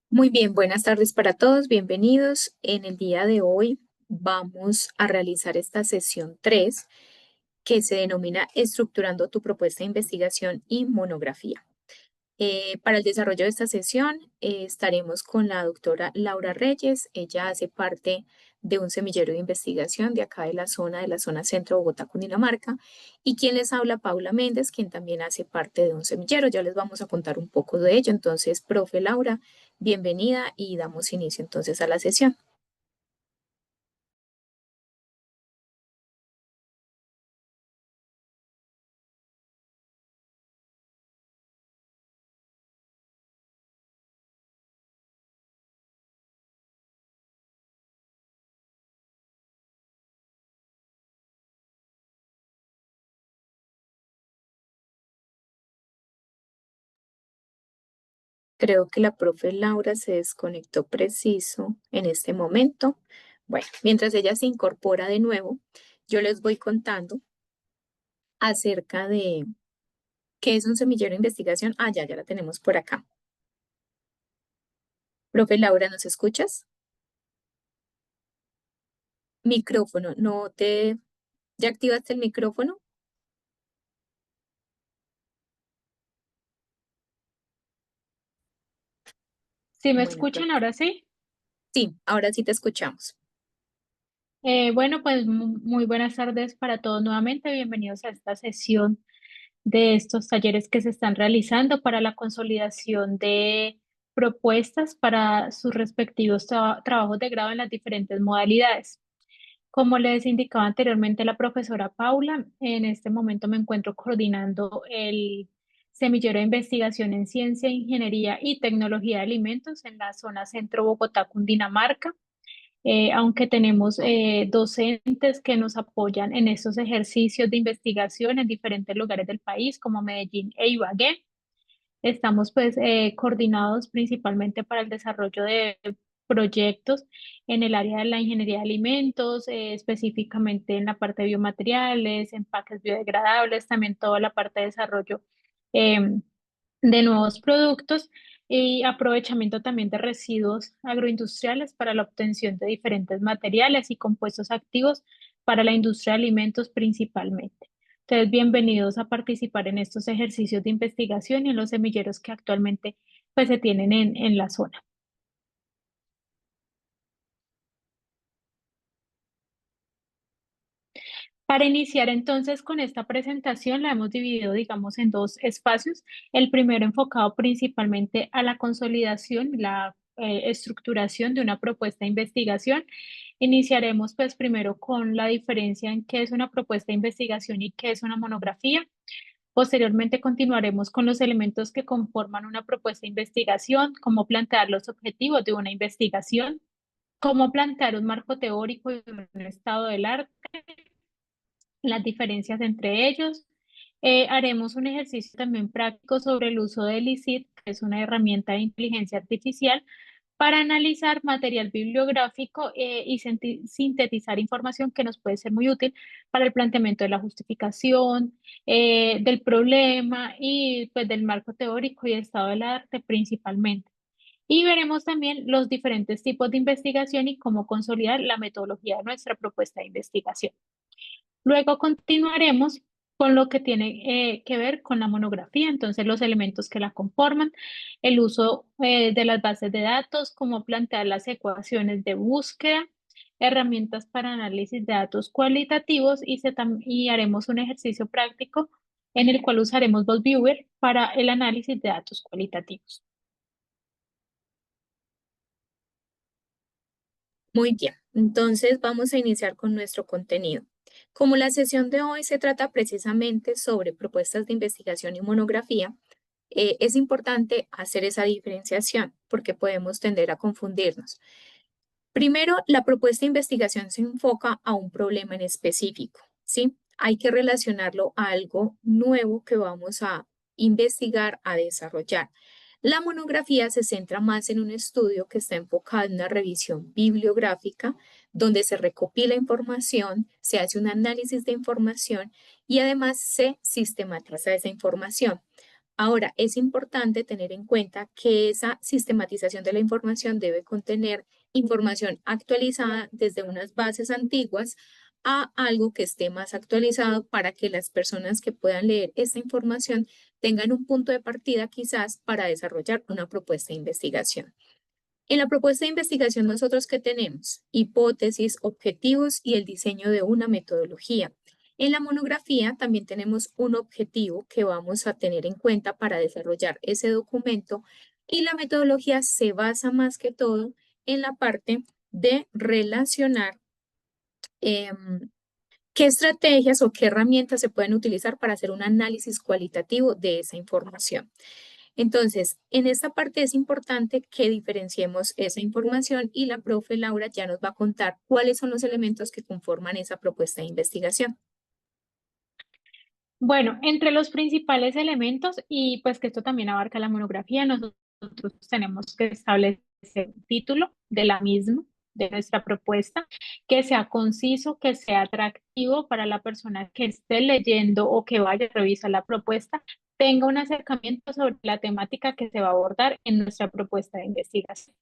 Muy bien, buenas tardes para todos, bienvenidos. En el día de hoy vamos a realizar esta sesión 3, que se denomina Estructurando tu propuesta de investigación y monografía. Para el desarrollo de esta sesión estaremos con la doctora Laura Reyes. Ella hace parte de un semillero de investigación de acá de la zona centro Bogotá, Cundinamarca, y quien les habla, Paula Méndez, quien también hace parte de un semillero. Ya les vamos a contar un poco de ello. Entonces, profe Laura, bienvenida y damos inicio entonces a la sesión. Creo que la profe Laura se desconectó preciso en este momento. Bueno, mientras ella se incorpora de nuevo, yo les voy contando acerca de qué es un semillero de investigación. Ah, ya la tenemos por acá. Profe Laura, ¿nos escuchas? Micrófono, ¿ya activaste el micrófono? ¿Sí me Bueno, escuchan ahora sí? sí, ahora sí te escuchamos. Bueno, pues muy buenas tardes para todos nuevamente. Bienvenidos a esta sesión de estos talleres que se están realizando para la consolidación de propuestas para sus respectivos trabajos de grado en las diferentes modalidades. Como les indicaba anteriormente la profesora Paula, en este momento me encuentro coordinando el semillero de investigación en ciencia, ingeniería y tecnología de alimentos en la zona centro Bogotá, Cundinamarca. Aunque tenemos docentes que nos apoyan en estos ejercicios de investigación en diferentes lugares del país, como Medellín e Ibagué. Estamos pues coordinados principalmente para el desarrollo de proyectos en el área de la ingeniería de alimentos, específicamente en la parte de biomateriales, empaques biodegradables, también toda la parte de desarrollo em, de nuevos productos y aprovechamiento también de residuos agroindustriales para la obtención de diferentes materiales y compuestos activos para la industria de alimentos principalmente. Entonces, bienvenidos a participar en estos ejercicios de investigación y en los semilleros que actualmente pues, se tienen en la zona. Para iniciar entonces con esta presentación, la hemos dividido, digamos, en dos espacios. El primero enfocado principalmente a la consolidación, la estructuración de una propuesta de investigación. Iniciaremos pues primero con la diferencia en qué es una propuesta de investigación y qué es una monografía. Posteriormente continuaremos con los elementos que conforman una propuesta de investigación, cómo plantear los objetivos de una investigación, cómo plantear un marco teórico y un estado del arte, las diferencias entre ellos. Haremos un ejercicio también práctico sobre el uso del ICID, que es una herramienta de inteligencia artificial, para analizar material bibliográfico y sintetizar información que nos puede ser muy útil para el planteamiento de la justificación, del problema y pues del marco teórico y estado del arte principalmente. Y veremos también los diferentes tipos de investigación y cómo consolidar la metodología de nuestra propuesta de investigación. Luego continuaremos con lo que tiene que ver con la monografía, entonces los elementos que la conforman, el uso de las bases de datos, cómo plantear las ecuaciones de búsqueda, herramientas para análisis de datos cualitativos y haremos un ejercicio práctico en el cual usaremos ViewViewer para el análisis de datos cualitativos. Muy bien, entonces vamos a iniciar con nuestro contenido. Como la sesión de hoy se trata precisamente sobre propuestas de investigación y monografía, es importante hacer esa diferenciación porque podemos tender a confundirnos. Primero, la propuesta de investigación se enfoca a un problema en específico, ¿sí? Hay que relacionarlo a algo nuevo que vamos a investigar, a desarrollar. La monografía se centra más en un estudio que está enfocado en una revisión bibliográfica, donde se recopila información, se hace un análisis de información y además se sistematiza esa información. Ahora, es importante tener en cuenta que esa sistematización de la información debe contener información actualizada desde unas bases antiguas a algo que esté más actualizado para que las personas que puedan leer esta información tengan un punto de partida quizás para desarrollar una propuesta de investigación. En la propuesta de investigación nosotros ¿qué tenemos? Hipótesis, objetivos y el diseño de una metodología. En la monografía también tenemos un objetivo que vamos a tener en cuenta para desarrollar ese documento y la metodología se basa más que todo en la parte de relacionar qué estrategias o qué herramientas se pueden utilizar para hacer un análisis cualitativo de esa información. Entonces, en esta parte es importante que diferenciemos esa información y la profe Laura ya nos va a contar cuáles son los elementos que conforman esa propuesta de investigación. Bueno, entre los principales elementos, y pues que esto también abarca la monografía, nosotros tenemos que establecer un título de la misma, de nuestra propuesta, que sea conciso, que sea atractivo para la persona que esté leyendo o que vaya a revisar la propuesta, tenga un acercamiento sobre la temática que se va a abordar en nuestra propuesta de investigación.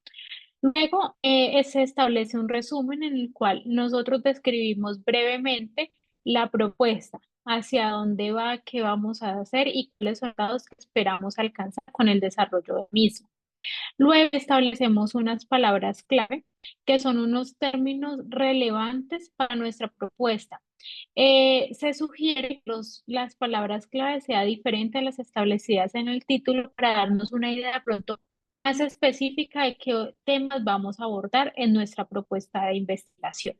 Luego, se establece un resumen en el cual nosotros describimos brevemente la propuesta, hacia dónde va, qué vamos a hacer y cuáles son los resultados que esperamos alcanzar con el desarrollo del mismo. Luego establecemos unas palabras clave, que son unos términos relevantes para nuestra propuesta. Se sugiere que las palabras clave sean diferentes a las establecidas en el título para darnos una idea pronto más específica de qué temas vamos a abordar en nuestra propuesta de investigación.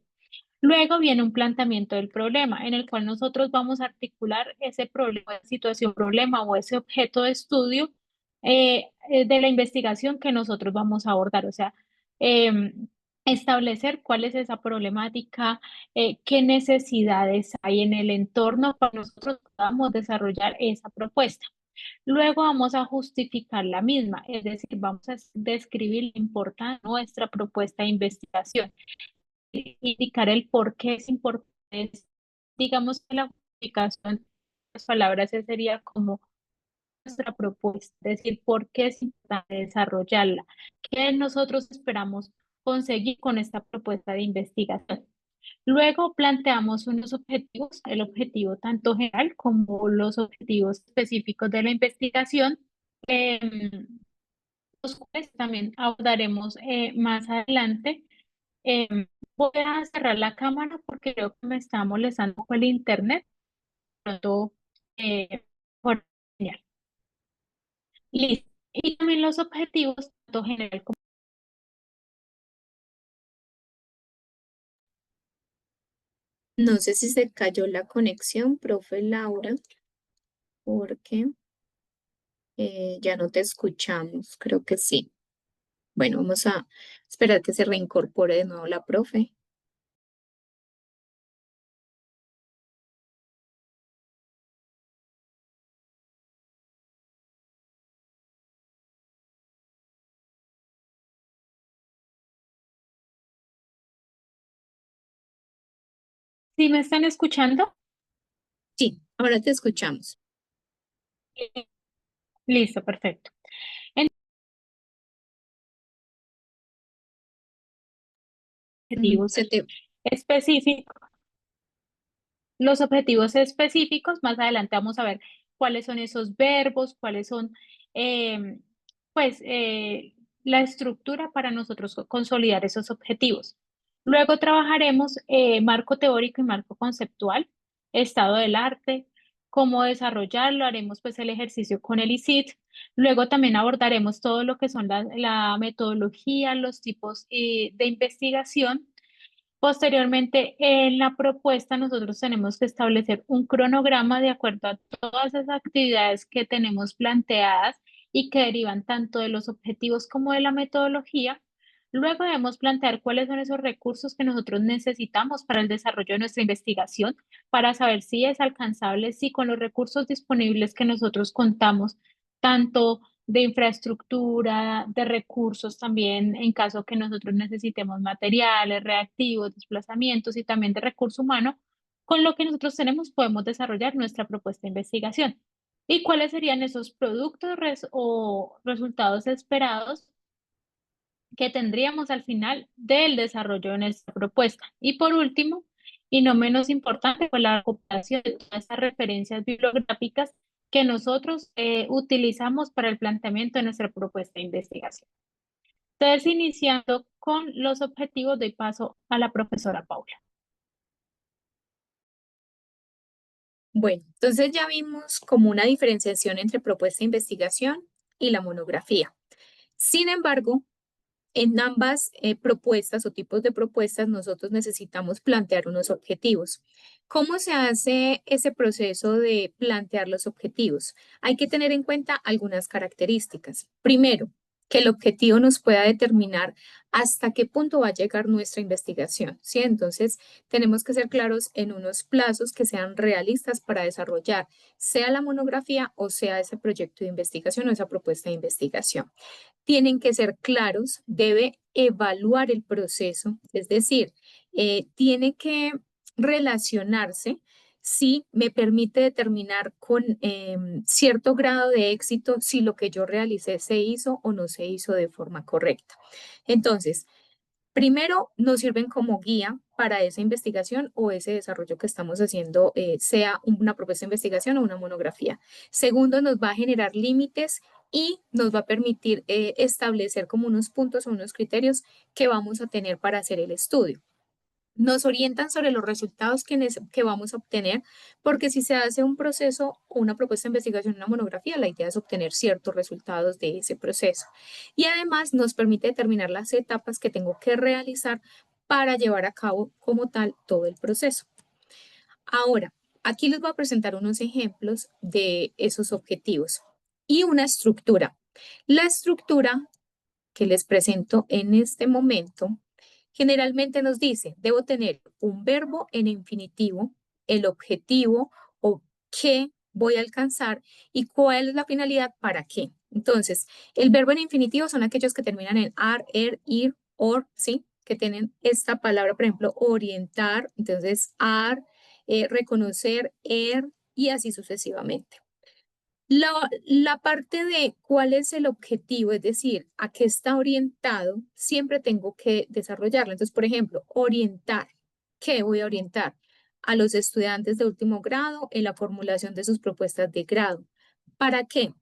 Luego viene un planteamiento del problema, en el cual nosotros vamos a articular ese problema, situación, problema o ese objeto de estudio de la investigación que nosotros vamos a abordar. O sea, establecer cuál es esa problemática, qué necesidades hay en el entorno para nosotros podamos desarrollar esa propuesta. Luego vamos a justificar la misma, es decir, vamos a describir lo importante de nuestra propuesta de investigación, indicar el por qué es importante. Digamos que la justificación de las palabras esa sería como nuestra propuesta, es decir, por qué es importante desarrollarla, qué nosotros esperamos conseguir con esta propuesta de investigación. Luego planteamos unos objetivos, el objetivo tanto general como los objetivos específicos de la investigación, los cuales también abordaremos más adelante. Voy a cerrar la cámara porque creo que me está molestando un poco el internet. Pronto, por señal. Listo. Y también los objetivos, tanto general como... No sé si se cayó la conexión, profe Laura, porque ya no te escuchamos, creo que sí. Bueno, vamos a esperar que se reincorpore de nuevo la profe. ¿Sí me están escuchando? Sí, ahora te escuchamos. Listo, perfecto. Objetivos Se te, específicos. Los objetivos específicos, más adelante vamos a ver cuáles son esos verbos, cuáles son, em, pues, la estructura para nosotros consolidar esos objetivos. Luego trabajaremos marco teórico y marco conceptual, estado del arte, cómo desarrollarlo, haremos pues el ejercicio con el ICIT. Luego también abordaremos todo lo que son la metodología, los tipos de investigación. Posteriormente, en la propuesta nosotros tenemos que establecer un cronograma de acuerdo a todas esas actividades que tenemos planteadas y que derivan tanto de los objetivos como de la metodología. Luego debemos plantear cuáles son esos recursos que nosotros necesitamos para el desarrollo de nuestra investigación, para saber si es alcanzable, si con los recursos disponibles que nosotros contamos, tanto de infraestructura, de recursos también en caso que nosotros necesitemos materiales, reactivos, desplazamientos y también de recurso humano, con lo que nosotros tenemos podemos desarrollar nuestra propuesta de investigación. y cuáles serían esos productos o resultados esperados que tendríamos al final del desarrollo de nuestra propuesta. Y por último, y no menos importante, pues la recopilación de todas estas referencias bibliográficas que nosotros utilizamos para el planteamiento de nuestra propuesta de investigación. Entonces, iniciando con los objetivos, doy paso a la profesora Paula. Bueno, entonces ya vimos como una diferenciación entre propuesta de investigación y la monografía. Sin embargo, en ambas propuestas o tipos de propuestas, nosotros necesitamos plantear unos objetivos. ¿Cómo se hace ese proceso de plantear los objetivos? Hay que tener en cuenta algunas características. Primero, que el objetivo nos pueda determinar hasta qué punto va a llegar nuestra investigación, ¿sí? Entonces, tenemos que ser claros en unos plazos que sean realistas para desarrollar, sea la monografía o sea ese proyecto de investigación o esa propuesta de investigación. Tienen que ser claros, debe evaluar el proceso, es decir, tiene que relacionarse si me permite determinar con cierto grado de éxito si lo que yo realicé se hizo o no se hizo de forma correcta. Entonces, primero, nos sirven como guía para esa investigación o ese desarrollo que estamos haciendo, sea una propuesta de investigación o una monografía. Segundo, nos va a generar límites y nos va a permitir establecer como unos puntos o unos criterios que vamos a tener para hacer el estudio. Nos orientan sobre los resultados que vamos a obtener, porque si se hace un proceso o una propuesta de investigación, una monografía, la idea es obtener ciertos resultados de ese proceso. Y además nos permite determinar las etapas que tengo que realizar para llevar a cabo como tal todo el proceso. Ahora, aquí les voy a presentar unos ejemplos de esos objetivos y una estructura. La estructura que les presento en este momento generalmente nos dice, debo tener un verbo en infinitivo, el objetivo o qué voy a alcanzar y cuál es la finalidad para qué. Entonces, el verbo en infinitivo son aquellos que terminan en ar, er, ir, or, ¿sí? Que tienen esta palabra, por ejemplo, orientar, entonces ar, reconocer, er y así sucesivamente. La parte de cuál es el objetivo, es decir, a qué está orientado, siempre tengo que desarrollarlo. Entonces, por ejemplo, orientar. ¿Qué voy a orientar? A los estudiantes de último grado en la formulación de sus propuestas de grado. ¿Para qué?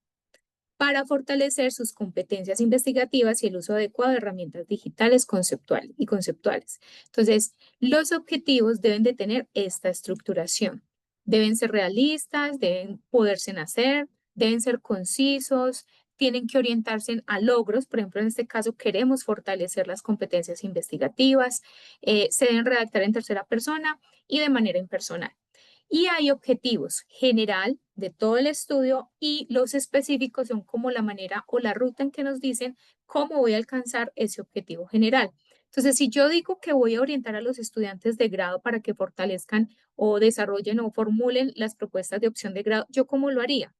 Para fortalecer sus competencias investigativas y el uso adecuado de herramientas digitales conceptuales. Entonces, los objetivos deben de tener esta estructuración. Deben ser realistas, deben poderse hacer, deben ser concisos, tienen que orientarse a logros. Por ejemplo, en este caso queremos fortalecer las competencias investigativas, se deben redactar en tercera persona y de manera impersonal. Y hay objetivos general de todo el estudio y los específicos son como la manera o la ruta en que nos dicen cómo voy a alcanzar ese objetivo general. Entonces, si yo digo que voy a orientar a los estudiantes de grado para que fortalezcan o desarrollen o formulen las propuestas de opción de grado, ¿yo cómo lo haría?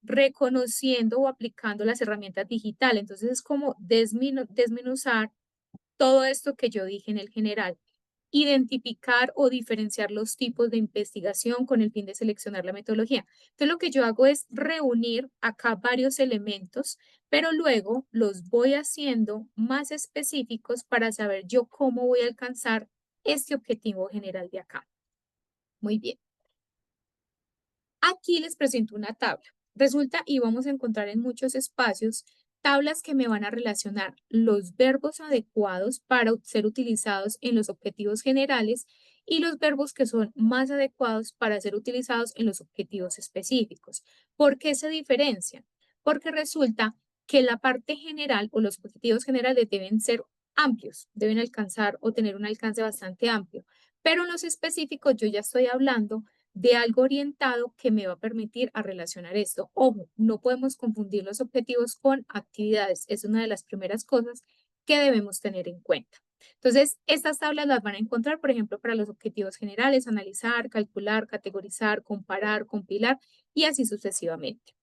Reconociendo o aplicando las herramientas digitales. Entonces, es como desmenuzar todo esto que yo dije en el general, identificar o diferenciar los tipos de investigación con el fin de seleccionar la metodología. Entonces, lo que yo hago es reunir acá varios elementos, pero luego los voy haciendo más específicos para saber yo cómo voy a alcanzar este objetivo general de acá. Muy bien. Aquí les presento una tabla. Resulta y vamos a encontrar en muchos espacios tablas que me van a relacionar los verbos adecuados para ser utilizados en los objetivos generales y los verbos que son más adecuados para ser utilizados en los objetivos específicos. ¿Por qué se diferencian? Porque resulta que la parte general o los objetivos generales deben ser amplios, deben alcanzar o tener un alcance bastante amplio, pero en los específicos yo ya estoy hablando de algo orientado que me va a permitir a relacionar esto. Ojo, no podemos confundir los objetivos con actividades. Es una de las primeras cosas que debemos tener en cuenta. Entonces, estas tablas las van a encontrar, por ejemplo, para los objetivos generales, analizar, calcular, categorizar, comparar, compilar y así sucesivamente.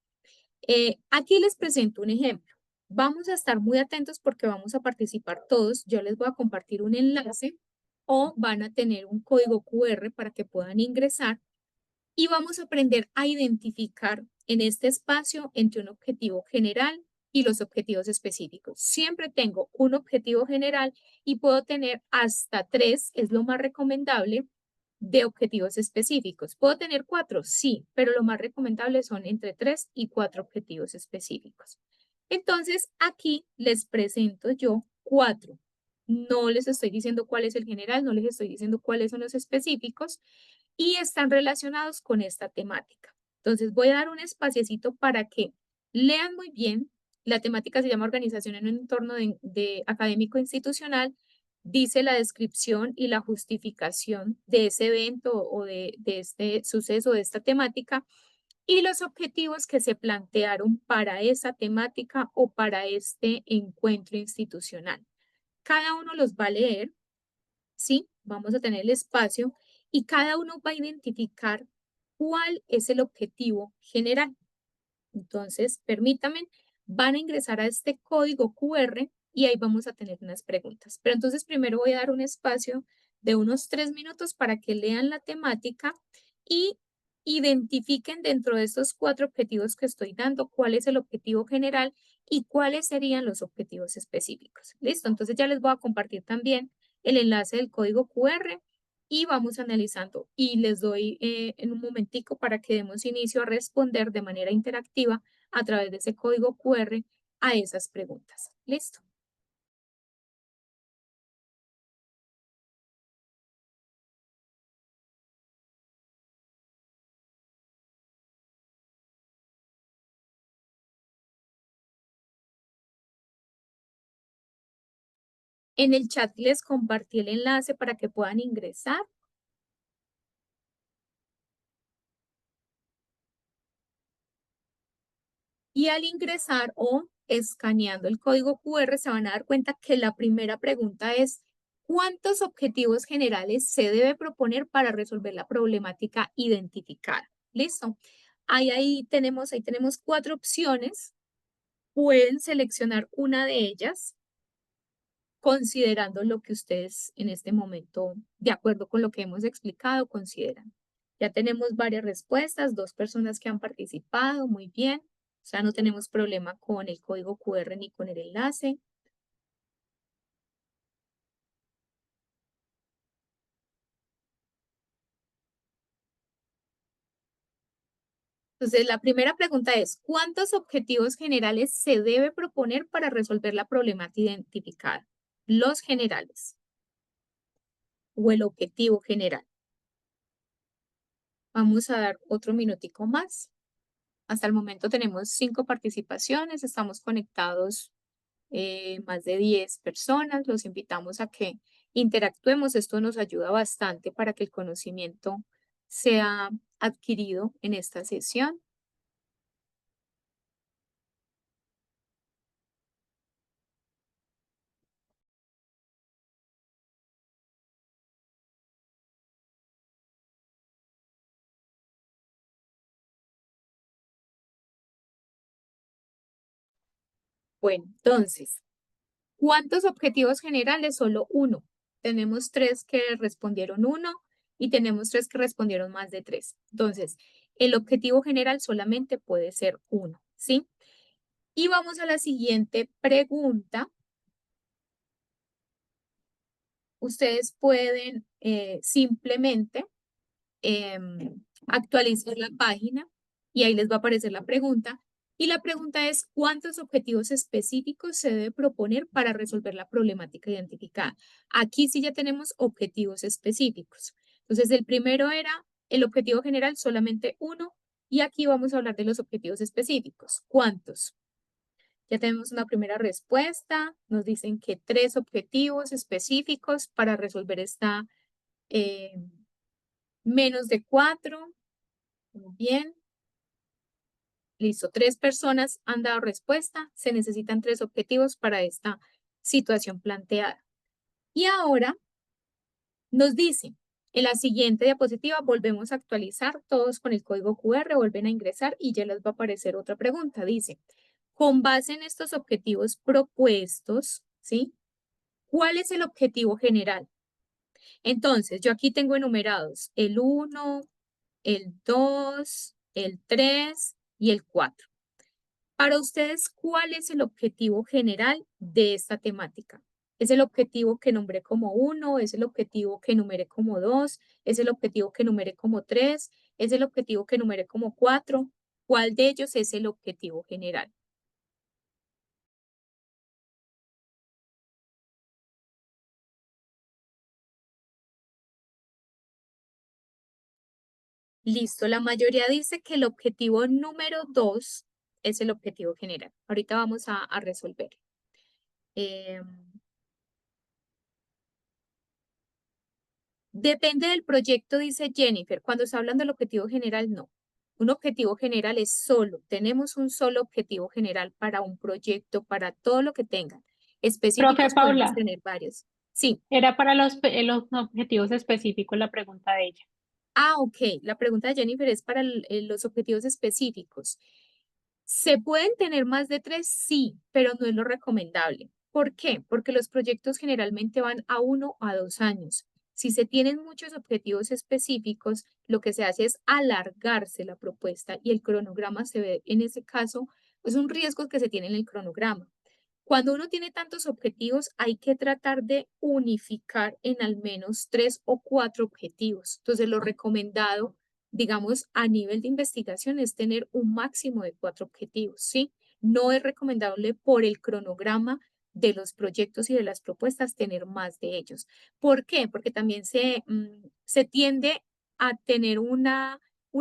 Aquí les presento un ejemplo. Vamos a estar muy atentos porque vamos a participar todos. Yo les voy a compartir un enlace o van a tener un código QR para que puedan ingresar y vamos a aprender a identificar en este espacio entre un objetivo general y los objetivos específicos. Siempre tengo un objetivo general y puedo tener hasta 3, es lo más recomendable, de objetivos específicos. ¿Puedo tener 4? Sí, pero lo más recomendable son entre 3 y 4 objetivos específicos. Entonces, aquí les presento yo 4. No les estoy diciendo cuál es el general, no les estoy diciendo cuáles son los específicos y están relacionados con esta temática. Entonces, voy a dar un espaciecito para que lean muy bien. La temática se llama Organización en un entorno de académico institucional. Dice la descripción y la justificación de ese evento o de este suceso, de esta temática, y los objetivos que se plantearon para esa temática o para este encuentro institucional. Cada uno los va a leer, ¿sí? Vamos a tener el espacio y cada uno va a identificar cuál es el objetivo general. Entonces, permítanme, van a ingresar a este código QR y ahí vamos a tener unas preguntas. Pero entonces primero voy a dar un espacio de unos 3 minutos para que lean la temática y identifiquen dentro de estos 4 objetivos que estoy dando cuál es el objetivo general y cuáles serían los objetivos específicos. Listo, entonces ya les voy a compartir también el enlace del código QR y vamos analizando. Y les doy en un momentico para que demos inicio a responder de manera interactiva a través de ese código QR a esas preguntas. Listo. En el chat les compartí el enlace para que puedan ingresar. Y al ingresar o escaneando el código QR se van a dar cuenta que la primera pregunta es, ¿cuántos objetivos generales se debe proponer para resolver la problemática identificada? ¿Listo? Ahí tenemos 4 opciones. Pueden seleccionar una de ellas considerando lo que ustedes en este momento, de acuerdo con lo que hemos explicado, consideran. Ya tenemos varias respuestas, 2 personas que han participado, muy bien. O sea, no tenemos problema con el código QR ni con el enlace. Entonces, la primera pregunta es, ¿cuántos objetivos generales se debe proponer para resolver la problemática identificada? Los generales o el objetivo general. Vamos a dar otro minutico más. Hasta el momento tenemos 5 participaciones, estamos conectados más de 10 personas. Los invitamos a que interactuemos. Esto nos ayuda bastante para que el conocimiento sea adquirido en esta sesión. Bueno, entonces, ¿cuántos objetivos generales? Solo uno. Tenemos 3 que respondieron uno y tenemos 3 que respondieron más de 3. Entonces, el objetivo general solamente puede ser uno, ¿sí? Y vamos a la siguiente pregunta. Ustedes pueden simplemente actualizar la página y ahí les va a aparecer la pregunta. Y la pregunta es, ¿cuántos objetivos específicos se debe proponer para resolver la problemática identificada? Aquí sí ya tenemos objetivos específicos. Entonces, el primero era el objetivo general, solamente uno, y aquí vamos a hablar de los objetivos específicos. ¿Cuántos? Ya tenemos una primera respuesta. Nos dicen que 3 objetivos específicos para resolver esta eh, menos de 4. Muy bien. Listo. 3 personas han dado respuesta. Se necesitan 3 objetivos para esta situación planteada. Y ahora nos dice, en la siguiente diapositiva volvemos a actualizar todos con el código QR, vuelven a ingresar y ya les va a aparecer otra pregunta. Dice, con base en estos objetivos propuestos, ¿sí? ¿Cuál es el objetivo general? Entonces, yo aquí tengo enumerados el 1, el 2, el 3 y el 4. Para ustedes, ¿cuál es el objetivo general de esta temática? ¿Es el objetivo que nombré como 1? ¿Es el objetivo que numeré como 2? ¿Es el objetivo que numeré como 3? ¿Es el objetivo que numeré como 4? ¿Cuál de ellos es el objetivo general? Listo, la mayoría dice que el objetivo número 2 es el objetivo general. Ahorita vamos a resolver. Em, Depende del proyecto, dice Jennifer. Cuando está hablando del objetivo general, no. Un objetivo general es solo. Tenemos un solo objetivo general para un proyecto, para todo lo que tengan. Profe Específicos podemos Paula, tener varios. Sí. era para los objetivos específicos la pregunta de ella. Ah, ok. La pregunta de Jennifer es para los objetivos específicos. ¿Se pueden tener más de 3? Sí, pero no es lo recomendable. ¿Por qué? Porque los proyectos generalmente van a 1 a 2 años. Si se tienen muchos objetivos específicos, lo que se hace es alargarse la propuesta y el cronograma se ve en ese caso, es un riesgo que se tiene en el cronograma. Cuando uno tiene tantos objetivos, hay que tratar de unificar en al menos 3 o 4 objetivos. Entonces, lo recomendado, digamos, a nivel de investigación es tener un máximo de 4 objetivos, ¿sí? No es recomendable por el cronograma de los proyectos y de las propuestas tener más de ellos. ¿Por qué? Porque también se tiende a tener un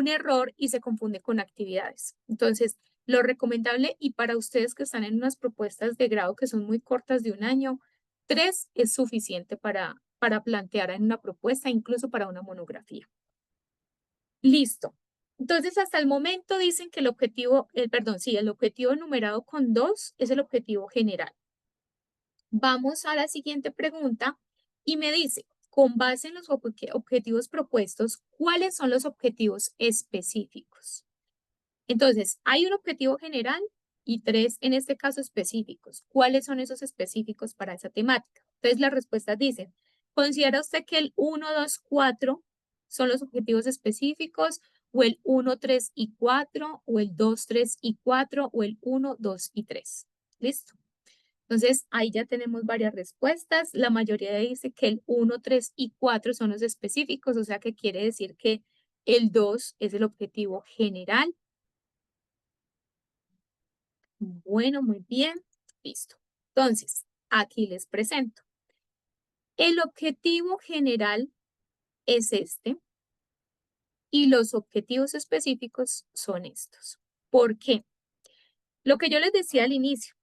error y se confunde con actividades. Entonces, lo recomendable y para ustedes que están en unas propuestas de grado que son muy cortas de 1 año, 3 es suficiente para plantear en una propuesta, incluso para una monografía. Listo. Entonces, hasta el momento dicen que el objetivo, perdón, sí, el objetivo numerado con 2 es el objetivo general. Vamos a la siguiente pregunta y me dice, con base en los objetivos propuestos, ¿cuáles son los objetivos específicos? Entonces, hay un objetivo general y 3, en este caso, específicos. ¿Cuáles son esos específicos para esa temática? Entonces, las respuestas dicen, ¿considera usted que el 1, 2, 4 son los objetivos específicos o el 1, 3 y 4 o el 2, 3 y 4 o el 1, 2 y 3? ¿Listo? Entonces, ahí ya tenemos varias respuestas. La mayoría dice que el 1, 3 y 4 son los específicos, o sea que quiere decir que el 2 es el objetivo general. Bueno, muy bien, listo. Entonces, aquí les presento. El objetivo general es este y los objetivos específicos son estos. ¿Por qué? Lo que yo les decía al inicio,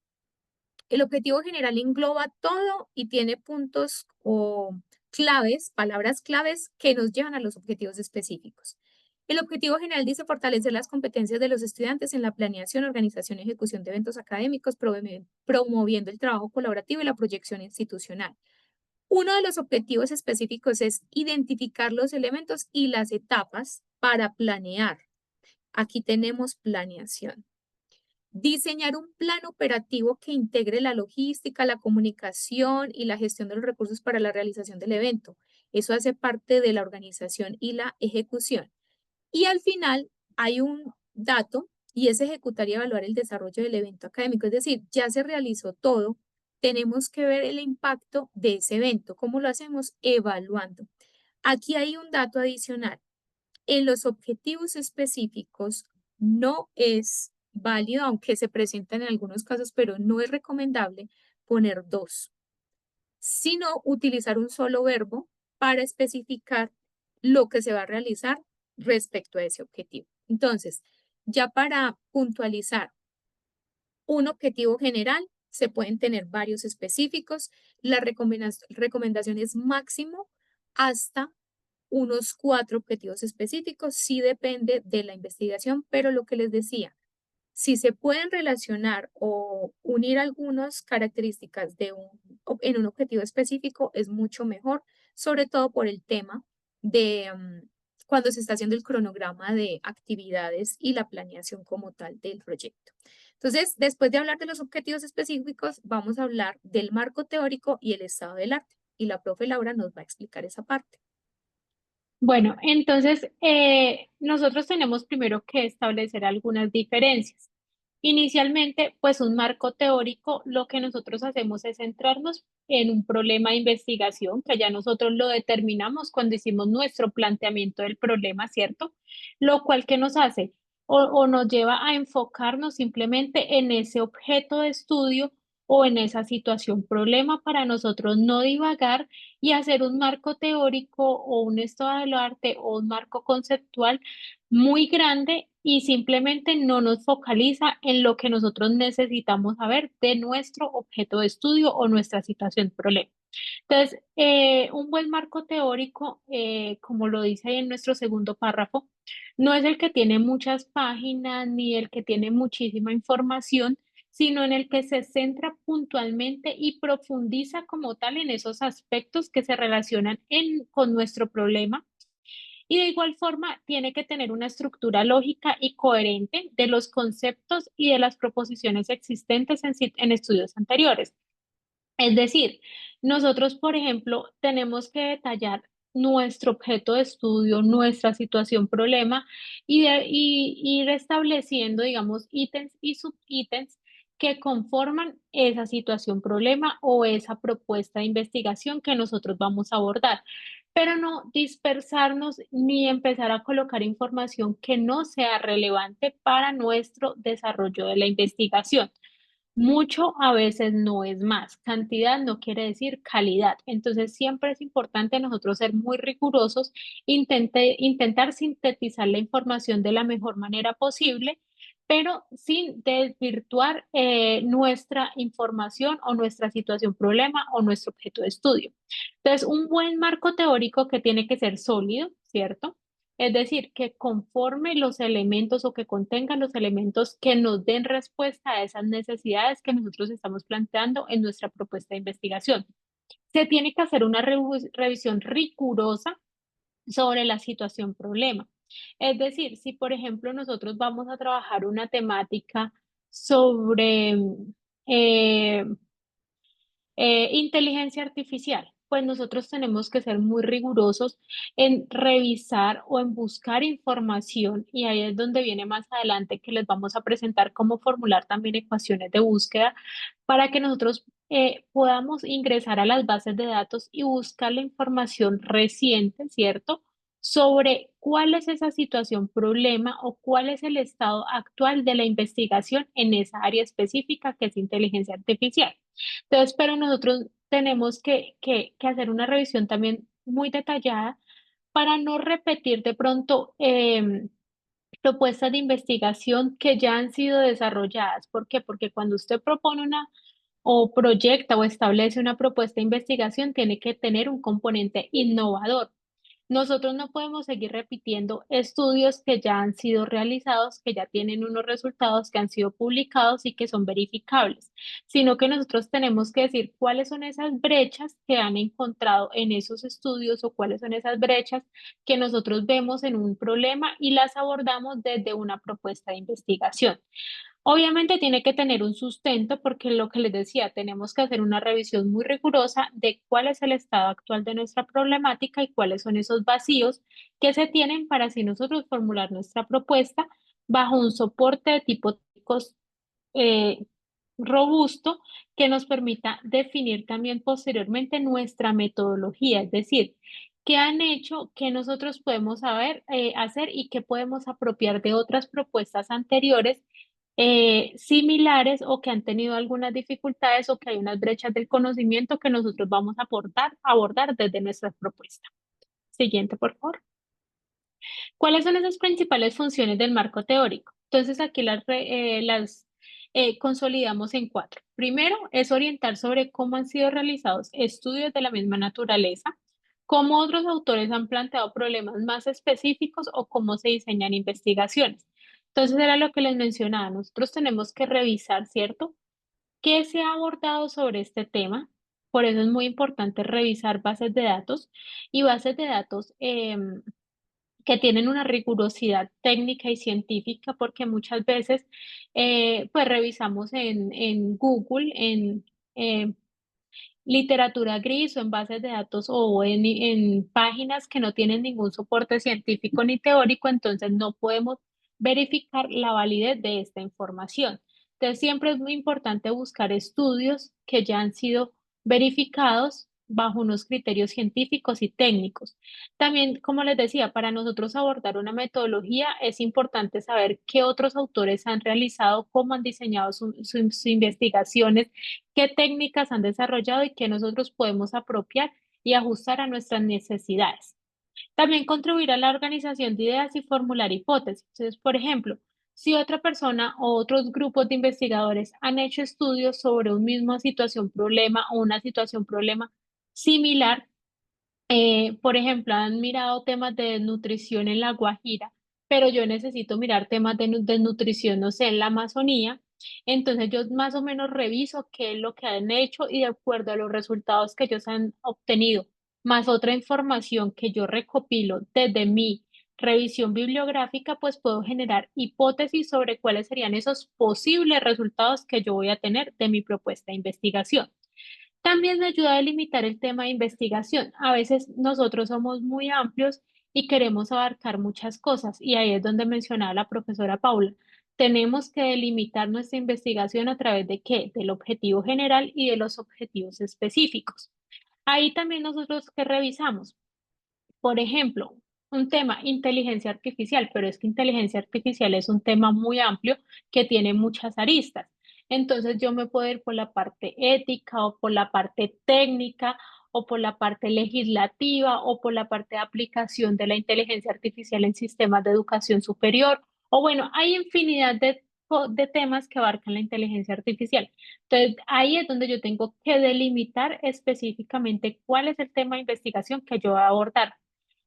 el objetivo general engloba todo y tiene puntos o claves, palabras claves que nos llevan a los objetivos específicos. El objetivo general dice fortalecer las competencias de los estudiantes en la planeación, organización y ejecución de eventos académicos, promoviendo el trabajo colaborativo y la proyección institucional. Uno de los objetivos específicos es identificar los elementos y las etapas para planear. Aquí tenemos planeación. Diseñar un plan operativo que integre la logística, la comunicación y la gestión de los recursos para la realización del evento. Eso hace parte de la organización y la ejecución. Y al final hay un dato y es ejecutar y evaluar el desarrollo del evento académico. Es decir, ya se realizó todo, tenemos que ver el impacto de ese evento. ¿Cómo lo hacemos? Evaluando. Aquí hay un dato adicional. En los objetivos específicos no es válido, aunque se presentan en algunos casos, pero no es recomendable poner dos, sino utilizar un solo verbo para especificar lo que se va a realizar respecto a ese objetivo. Entonces, ya para puntualizar un objetivo general, se pueden tener varios específicos. La recomendación es máximo hasta unos 4 objetivos específicos. Sí depende de la investigación, pero lo que les decía, si se pueden relacionar o unir algunas características en un objetivo específico, es mucho mejor, sobre todo por el tema de cuando se está haciendo el cronograma de actividades y la planeación como tal del proyecto. Entonces, después de hablar de los objetivos específicos, vamos a hablar del marco teórico y el estado del arte. Y la profe Laura nos va a explicar esa parte. Bueno, entonces nosotros tenemos primero que establecer algunas diferencias. Inicialmente, pues un marco teórico, lo que nosotros hacemos es centrarnos en un problema de investigación, que ya nosotros lo determinamos cuando hicimos nuestro planteamiento del problema, ¿cierto? Lo cual que nos hace o nos lleva a enfocarnos simplemente en ese objeto de estudio o en esa situación problema para nosotros no divagar y hacer un marco teórico o un estado del arte o un marco conceptual muy grande y simplemente no nos focaliza en lo que nosotros necesitamos saber de nuestro objeto de estudio o nuestra situación problema. Entonces, un buen marco teórico, como lo dice ahí en nuestro segundo párrafo, no es el que tiene muchas páginas ni el que tiene muchísima información, sino en el que se centra puntualmente y profundiza como tal en esos aspectos que se relacionan con nuestro problema. Y de igual forma, tiene que tener una estructura lógica y coherente de los conceptos y de las proposiciones existentes en estudios anteriores. Es decir, nosotros, por ejemplo, tenemos que detallar nuestro objeto de estudio, nuestra situación problema y ir estableciendo, digamos, ítems y subítems que conforman esa situación problema o esa propuesta de investigación que nosotros vamos a abordar, pero no dispersarnos ni empezar a colocar información que no sea relevante para nuestro desarrollo de la investigación. Mucho a veces no es más. Cantidad no quiere decir calidad. Entonces siempre es importante nosotros ser muy rigurosos, intentar sintetizar la información de la mejor manera posible, pero sin desvirtuar nuestra información o nuestra situación problema o nuestro objeto de estudio. Entonces, un buen marco teórico que tiene que ser sólido, ¿cierto? Es decir, que conforme los elementos o que contenga los elementos que nos den respuesta a esas necesidades que nosotros estamos planteando en nuestra propuesta de investigación. Se tiene que hacer una revisión rigurosa sobre la situación problema. Es decir, si por ejemplo nosotros vamos a trabajar una temática sobre eh, inteligencia artificial, pues nosotros tenemos que ser muy rigurosos en revisar o en buscar información y ahí es donde viene más adelante que les vamos a presentar cómo formular también ecuaciones de búsqueda para que nosotros podamos ingresar a las bases de datos y buscar la información reciente, ¿cierto? Sobre cuál es esa situación problema o cuál es el estado actual de la investigación en esa área específica que es inteligencia artificial. Entonces, pero nosotros tenemos que hacer una revisión también muy detallada para no repetir de pronto propuestas de investigación que ya han sido desarrolladas. ¿Por qué? Porque cuando usted propone una o proyecta o establece una propuesta de investigación, tiene que tener un componente innovador. Nosotros no podemos seguir repitiendo estudios que ya han sido realizados, que ya tienen unos resultados que han sido publicados y que son verificables, sino que nosotros tenemos que decir cuáles son esas brechas que han encontrado en esos estudios o cuáles son esas brechas que nosotros vemos en un problema y las abordamos desde una propuesta de investigación. Obviamente tiene que tener un sustento porque lo que les decía, tenemos que hacer una revisión muy rigurosa de cuál es el estado actual de nuestra problemática y cuáles son esos vacíos que se tienen para así nosotros formular nuestra propuesta bajo un soporte de tipo técnicos, eh, robusto que nos permita definir también posteriormente nuestra metodología, es decir, qué han hecho, qué nosotros podemos saber, hacer y qué podemos apropiar de otras propuestas anteriores similares o que han tenido algunas dificultades o que hay unas brechas del conocimiento que nosotros vamos a abordar desde nuestra propuesta. Siguiente, por favor. ¿Cuáles son esas principales funciones del marco teórico? Entonces, aquí las consolidamos en cuatro. Primero, es orientar sobre cómo han sido realizados estudios de la misma naturaleza, cómo otros autores han planteado problemas más específicos o cómo se diseñan investigaciones. Entonces, era lo que les mencionaba. Nosotros tenemos que revisar, ¿cierto? ¿Qué se ha abordado sobre este tema? Por eso es muy importante revisar bases de datos y bases de datos que tienen una rigurosidad técnica y científica, porque muchas veces pues revisamos en Google, eh, literatura gris o en bases de datos o en páginas que no tienen ningún soporte científico ni teórico, entonces no podemos verificar la validez de esta información. Entonces, siempre es muy importante buscar estudios que ya han sido verificados bajo unos criterios científicos y técnicos. También, como les decía, para nosotros abordar una metodología es importante saber qué otros autores han realizado, cómo han diseñado sus investigaciones, qué técnicas han desarrollado y qué nosotros podemos apropiar y ajustar a nuestras necesidades. También contribuir a la organización de ideas y formular hipótesis. Entonces, por ejemplo, si otra persona o otros grupos de investigadores han hecho estudios sobre una misma situación problema o una situación problema similar, por ejemplo, han mirado temas de nutrición en La Guajira, pero yo necesito mirar temas de nutrición, no sé, en la Amazonía. Entonces yo más o menos reviso qué es lo que han hecho y de acuerdo a los resultados que ellos han obtenido, más otra información que yo recopilo desde mi revisión bibliográfica, pues puedo generar hipótesis sobre cuáles serían esos posibles resultados que yo voy a tener de mi propuesta de investigación. También me ayuda a delimitar el tema de investigación. A veces nosotros somos muy amplios y queremos abarcar muchas cosas, y ahí es donde mencionaba la profesora Paula. Tenemos que delimitar nuestra investigación a través de qué, del objetivo general y de los objetivos específicos. Ahí también nosotros que revisamos. Por ejemplo, un tema, inteligencia artificial, pero es que inteligencia artificial es un tema muy amplio que tiene muchas aristas. Entonces yo me puedo ir por la parte ética o por la parte técnica o por la parte legislativa o por la parte de aplicación de la inteligencia artificial en sistemas de educación superior. O bueno, hay infinidad de temas que abarcan la inteligencia artificial. Entonces, ahí es donde yo tengo que delimitar específicamente cuál es el tema de investigación que yo voy a abordar.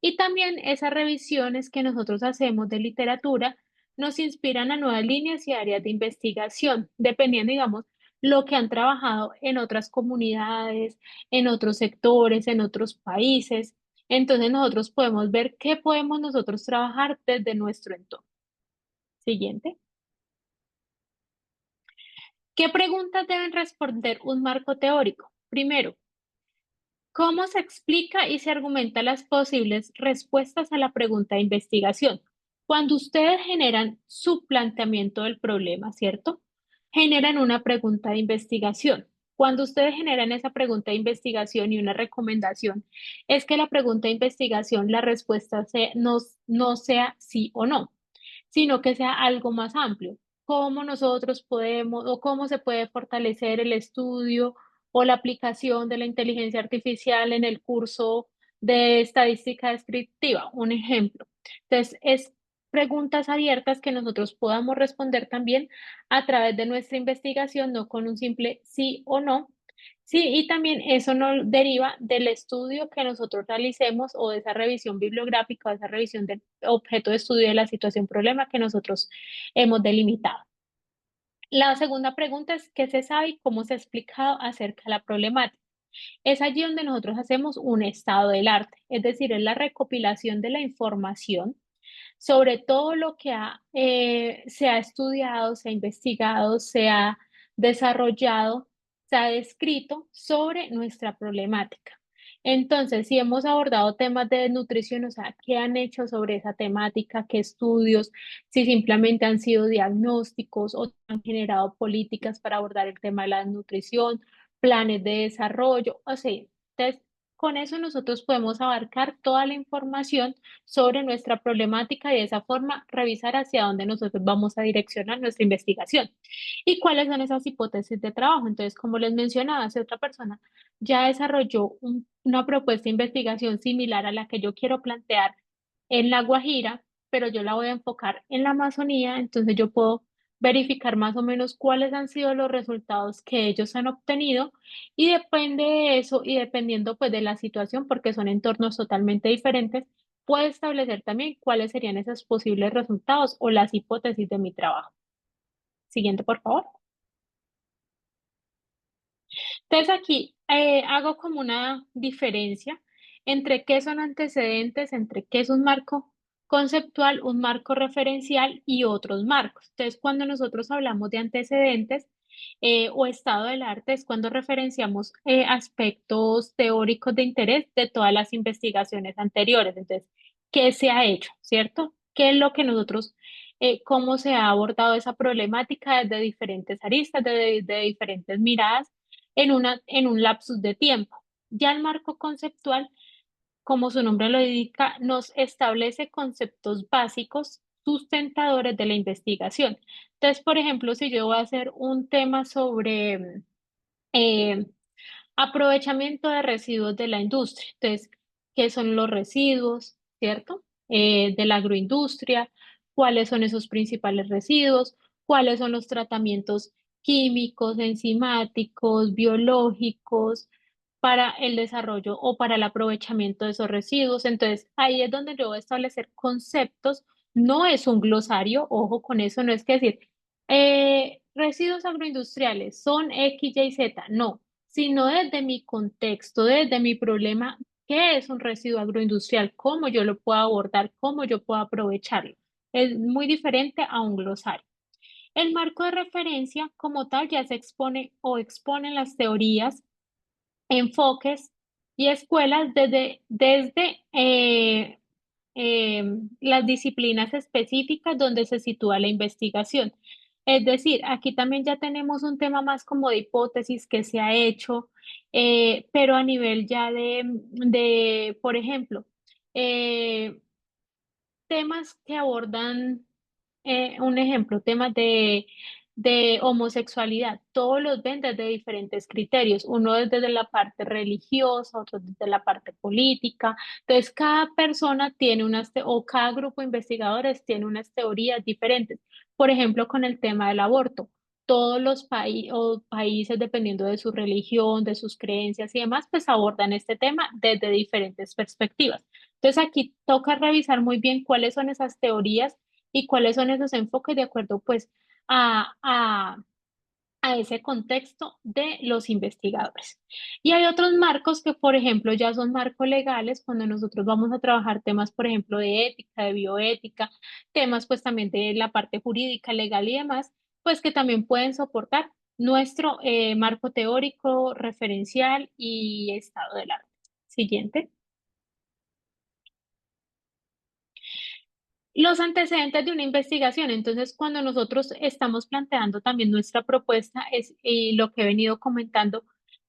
Y también esas revisiones que nosotros hacemos de literatura nos inspiran a nuevas líneas y áreas de investigación, dependiendo, digamos, lo que han trabajado en otras comunidades, en otros sectores, en otros países. Entonces nosotros podemos ver qué podemos nosotros trabajar desde nuestro entorno. Siguiente. ¿Qué preguntas deben responder un marco teórico? Primero, ¿cómo se explica y se argumenta las posibles respuestas a la pregunta de investigación? Cuando ustedes generan su planteamiento del problema, ¿cierto? Generan una pregunta de investigación. Cuando ustedes generan esa pregunta de investigación y una recomendación, es que la pregunta de investigación, la respuesta no sea sí o no, sino que sea algo más amplio. ¿Cómo nosotros podemos o cómo se puede fortalecer el estudio o la aplicación de la inteligencia artificial en el curso de estadística descriptiva? Un ejemplo. Entonces, es preguntas abiertas que nosotros podamos responder también a través de nuestra investigación, no con un simple sí o no. Sí, y también eso no deriva del estudio que nosotros realicemos o de esa revisión bibliográfica o de esa revisión del objeto de estudio de la situación problema que nosotros hemos delimitado. La segunda pregunta es, ¿qué se sabe y cómo se ha explicado acerca de la problemática? Es allí donde nosotros hacemos un estado del arte, es decir, es la recopilación de la información sobre todo lo que se ha estudiado, se ha investigado, se ha desarrollado, se ha descrito sobre nuestra problemática. Entonces, si hemos abordado temas de nutrición, o sea, ¿qué han hecho sobre esa temática? ¿Qué estudios? Si simplemente han sido diagnósticos o han generado políticas para abordar el tema de la nutrición, planes de desarrollo, o sea, entonces, con eso nosotros podemos abarcar toda la información sobre nuestra problemática y de esa forma revisar hacia dónde nosotros vamos a direccionar nuestra investigación y cuáles son esas hipótesis de trabajo. Entonces, como les mencionaba, si otra persona ya desarrolló una propuesta de investigación similar a la que yo quiero plantear en La Guajira, pero yo la voy a enfocar en la Amazonía, entonces yo puedo verificar más o menos cuáles han sido los resultados que ellos han obtenido y depende de eso y dependiendo pues de la situación, porque son entornos totalmente diferentes, puede establecer también cuáles serían esos posibles resultados o las hipótesis de mi trabajo. Siguiente, por favor. Entonces aquí hago como una diferencia entre qué son antecedentes, entre qué es un marco conceptual, un marco referencial y otros marcos. Entonces, cuando nosotros hablamos de antecedentes, o estado del arte es cuando referenciamos aspectos teóricos de interés de todas las investigaciones anteriores. Entonces, ¿qué se ha hecho, cierto? ¿Qué es lo que nosotros, cómo se ha abordado esa problemática desde diferentes aristas, de diferentes miradas en un lapsus de tiempo? Ya el marco conceptual, como su nombre lo indica, nos establece conceptos básicos sustentadores de la investigación. Entonces, por ejemplo, si yo voy a hacer un tema sobre eh, aprovechamiento de residuos de la industria, entonces, ¿qué son los residuos, cierto? De la agroindustria, ¿cuáles son esos principales residuos? ¿Cuáles son los tratamientos químicos, enzimáticos, biológicos para el desarrollo o para el aprovechamiento de esos residuos? Entonces, ahí es donde yo voy a establecer conceptos. No es un glosario, ojo con eso, no es que decir, residuos agroindustriales son X, Y, Z, no, sino desde mi contexto, desde mi problema, ¿qué es un residuo agroindustrial? ¿Cómo yo lo puedo abordar? ¿Cómo yo puedo aprovecharlo? Es muy diferente a un glosario. El marco de referencia como tal ya se expone o expone las teorías, enfoques y escuelas desde las disciplinas específicas donde se sitúa la investigación. Es decir, aquí también ya tenemos un tema más como de hipótesis que se ha hecho, pero a nivel ya por ejemplo, eh, temas que abordan, un ejemplo, temas de homosexualidad, todos los ven desde diferentes criterios, uno es desde la parte religiosa, otro desde la parte política. Entonces, cada persona tiene o cada grupo de investigadores tiene unas teorías diferentes. Por ejemplo, con el tema del aborto. Todos los países, dependiendo de su religión, de sus creencias y demás, pues abordan este tema desde diferentes perspectivas. Entonces aquí toca revisar muy bien cuáles son esas teorías y cuáles son esos enfoques de acuerdo pues a, a, a ese contexto de los investigadores. Y hay otros marcos que, por ejemplo, ya son marcos legales cuando nosotros vamos a trabajar temas, por ejemplo, de ética, de bioética, temas pues también de la parte jurídica, legal y demás, pues que también pueden soportar nuestro marco teórico, referencial y estado del arte. Siguiente. Los antecedentes de una investigación. Entonces, cuando nosotros estamos planteando también nuestra propuesta, y lo que he venido comentando,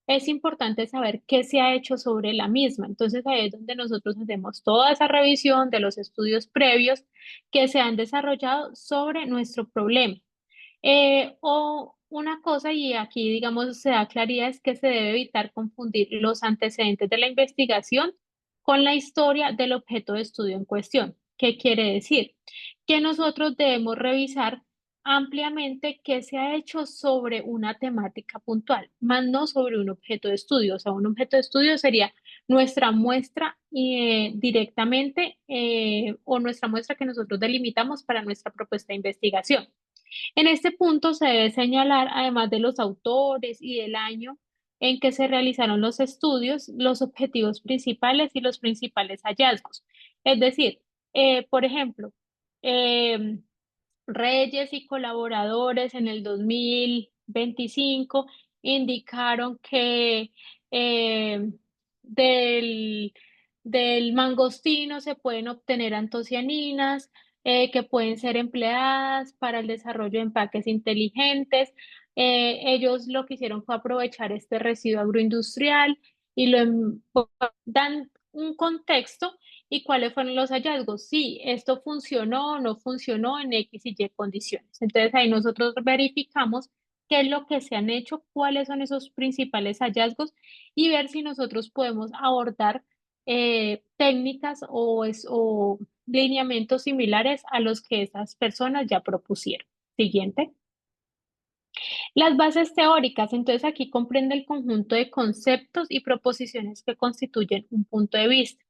es importante saber qué se ha hecho sobre la misma. Entonces, ahí es donde nosotros hacemos toda esa revisión de los estudios previos que se han desarrollado sobre nuestro problema. O una cosa, y aquí, digamos, se da claridad, es que se debe evitar confundir los antecedentes de la investigación con la historia del objeto de estudio en cuestión. ¿Qué quiere decir? Que nosotros debemos revisar ampliamente qué se ha hecho sobre una temática puntual, más no sobre un objeto de estudio. O sea, un objeto de estudio sería nuestra muestra directamente, o nuestra muestra que nosotros delimitamos para nuestra propuesta de investigación. En este punto se debe señalar, además de los autores y del año en que se realizaron los estudios, los objetivos principales y los principales hallazgos. Es decir, por ejemplo, eh, Reyes y colaboradores en el 2025 indicaron que eh, del, del mangostino se pueden obtener antocianinas, que pueden ser empleadas para el desarrollo de empaques inteligentes. Ellos lo que hicieron fue aprovechar este residuo agroindustrial y dan un contexto. ¿Y cuáles fueron los hallazgos? Sí, esto funcionó o no funcionó en X y Y condiciones. Entonces ahí nosotros verificamos qué es lo que se han hecho, cuáles son esos principales hallazgos y ver si nosotros podemos abordar técnicas o lineamientos similares a los que esas personas ya propusieron. Siguiente. Las bases teóricas. Entonces aquí comprende el conjunto de conceptos y proposiciones que constituyen un punto de vista.